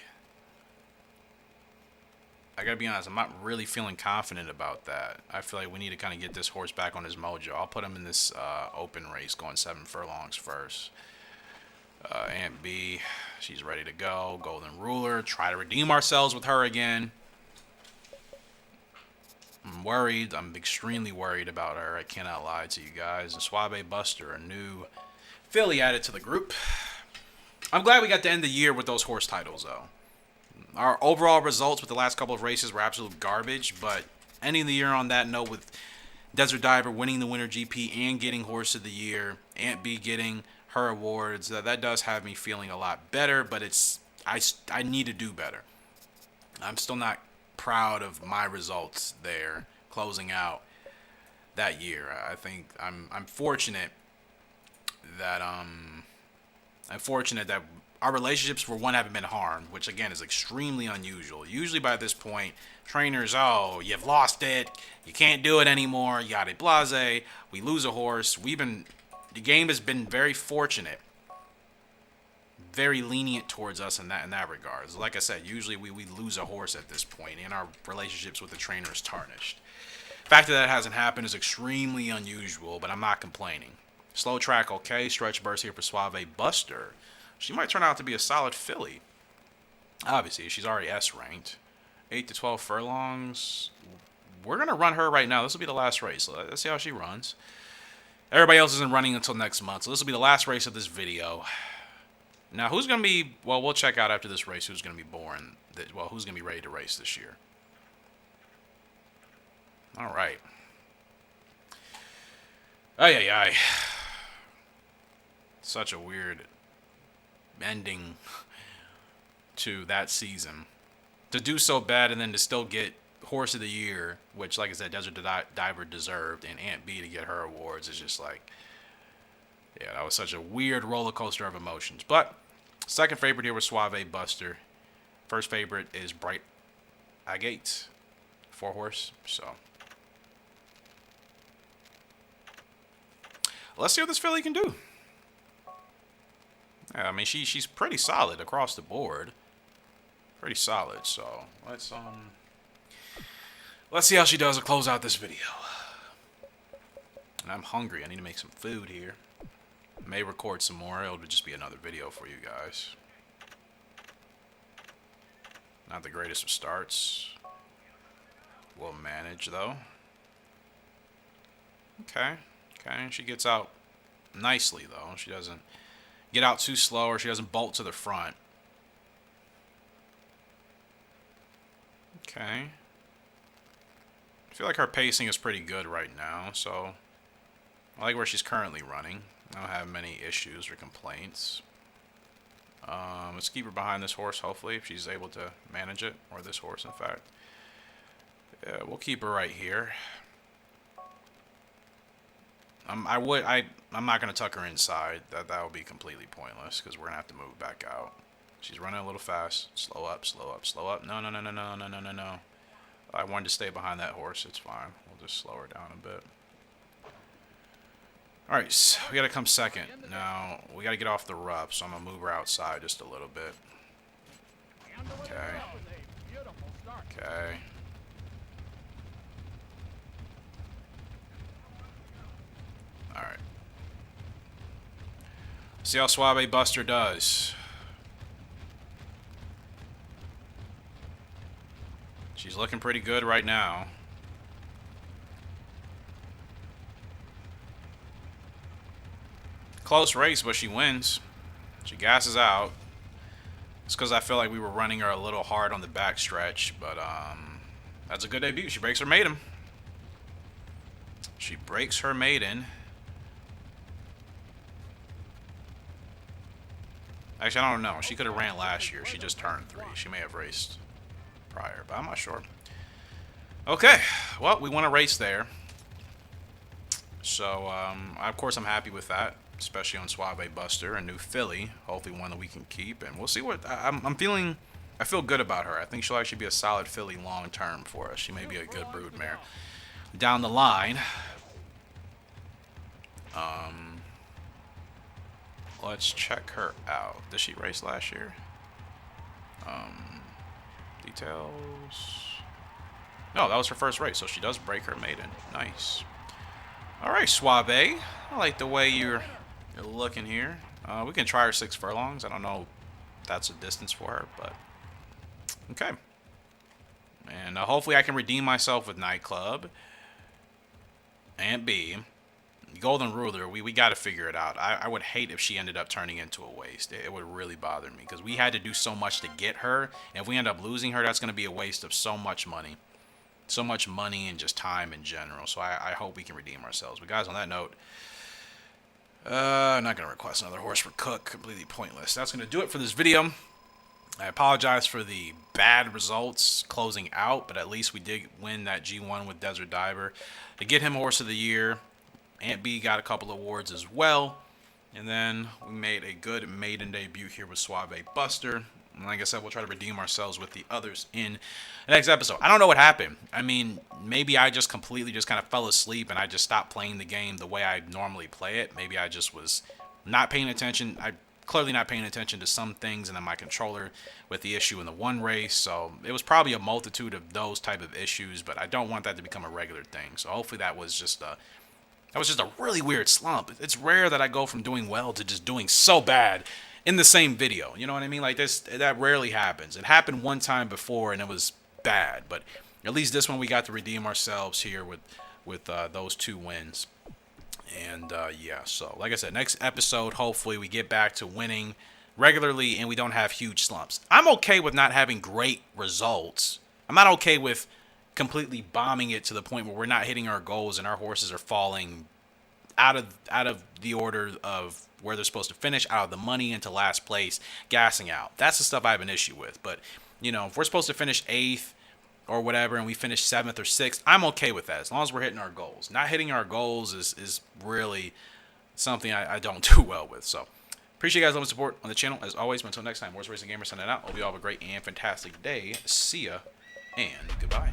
I gotta be honest, I'm not really feeling confident about that. I feel like we need to kind of get this horse back on his mojo. I'll put him in this open race going 7 furlongs first. Aunt B, she's ready to go. Golden Ruler, try to redeem ourselves with her again. worried. I'm extremely worried about her. I cannot lie to you guys. And Suave Buster, a new filly added to the group. I'm glad we got to end the year with those horse titles, though. Our overall results with the last couple of races were absolute garbage, but ending the year on that note with Desert Diver winning the Winter GP and getting Horse of the Year, Aunt B getting her awards, that does have me feeling a lot better, but I need to do better. I'm still not proud of my results there closing out that year. I think I'm fortunate that our relationships for one haven't been harmed, which again is extremely unusual. Usually by this point, trainers, oh, you've lost it, you can't do it anymore, yada blase. We lose a horse. The game has been very fortunate, very lenient towards us in that regard. Like I said, usually we lose a horse at this point, and our relationships with the trainer is tarnished. The fact that hasn't happened is extremely unusual, but I'm not complaining. Slow track, okay. Stretch burst here for Suave Buster. She might turn out to be a solid filly. Obviously, she's already S ranked. 8 to 12 furlongs. We're going to run her right now. This will be the last race. So let's see how she runs. Everybody else isn't running until next month, so this will be the last race of this video. Now, who's going to be... Well, we'll check out after this race who's going to be born. Well, who's going to be ready to race this year. All right. Ay, ay, ay. Such a weird ending to that season. To do so bad and then to still get Horse of the Year, which, like I said, Desert Diver deserved, and Aunt B to get her awards is just like, yeah, that was such a weird roller coaster of emotions. But second favorite here was Suave Buster. First favorite is Bright Agate, 4 horse. So let's see what this filly can do. Yeah, I mean, she's pretty solid across the board. Pretty solid. So let's see how she does to close out this video. And I'm hungry. I need to make some food here. May record some more. It'll just be another video for you guys. Not the greatest of starts. We'll manage, though. Okay. She gets out nicely, though. She doesn't get out too slow, or she doesn't bolt to the front. Okay. I feel like her pacing is pretty good right now, so I like where she's currently running. I don't have many issues or complaints. Let's keep her behind this horse, hopefully, if she's able to manage it, or this horse, in fact. Yeah, we'll keep her right here. I'm not going to tuck her inside. That would be completely pointless, because we're going to have to move back out. She's running a little fast. Slow up, slow up, slow up. No. I wanted to stay behind that horse. It's fine. We'll just slow her down a bit. Alright, so we got to come second. Now, we got to get off the rough, so I'm going to move her outside just a little bit. Okay. Alright. See how Suave Buster does. She's looking pretty good right now. Close race, but she wins. She gasses out. It's because I feel like we were running her a little hard on the back stretch, but that's a good debut. She breaks her maiden. She breaks her maiden. Actually, I don't know. She could have ran last year. She just turned 3. She may have raced prior, but I'm not sure. Okay, well, we won a race there. So, of course, I'm happy with that, especially on Suave Buster, a new filly. Hopefully one that we can keep, and we'll see what... I'm feeling... I feel good about her. I think she'll actually be a solid filly long-term for us. She may be a good broodmare down the line. Let's check her out. Did she race last year? Details. No, that was her first race, so she does break her maiden. Nice. All right, Suave. I like the way you're looking here. We can try her 6 furlongs. I don't know if that's a distance for her, but okay. And hopefully I can redeem myself with Nightclub. Aunt B. Golden Ruler, we got to figure it out. I would hate if she ended up turning into a waste. It would really bother me because we had to do so much to get her. And if we end up losing her, that's going to be a waste of so much money. So much money and just time in general. So I hope we can redeem ourselves. But guys, on that note, I'm not going to request another horse for Cook. Completely pointless. That's going to do it for this video. I apologize for the bad results closing out, but at least we did win that G1 with Desert Diver. To get him Horse of the Year, Aunt B got a couple awards as well. And then we made a good maiden debut here with Suave Buster. And like I said, we'll try to redeem ourselves with the others in the next episode. I don't know what happened. I mean, maybe I just completely just kind of fell asleep and I just stopped playing the game the way I normally play it. Maybe I just was not paying attention. I clearly not paying attention to some things, and then my controller with the issue in the one race. So it was probably a multitude of those type of issues, but I don't want that to become a regular thing. So hopefully that was just a really weird slump. It's rare that I go from doing well to just doing so bad in the same video. You know what I mean? Like this, that rarely happens. It happened one time before and it was bad, but at least this one we got to redeem ourselves here with those 2 wins. And yeah, so like I said, next episode, hopefully we get back to winning regularly and we don't have huge slumps. I'm okay with not having great results. I'm not okay with completely bombing it to the point where we're not hitting our goals and our horses are falling out of the order of where they're supposed to finish, out of the money into last place, gassing out. That's the stuff I have an issue with. But, you know, if we're supposed to finish 8th or whatever and we finish 7th or 6th, I'm okay with that as long as we're hitting our goals. Not hitting our goals is really something I don't do well with. So appreciate you guys' love and support on the channel. As always, until next time, Horse Racing Gamer signing out. Hope you all have a great and fantastic day. See ya and goodbye.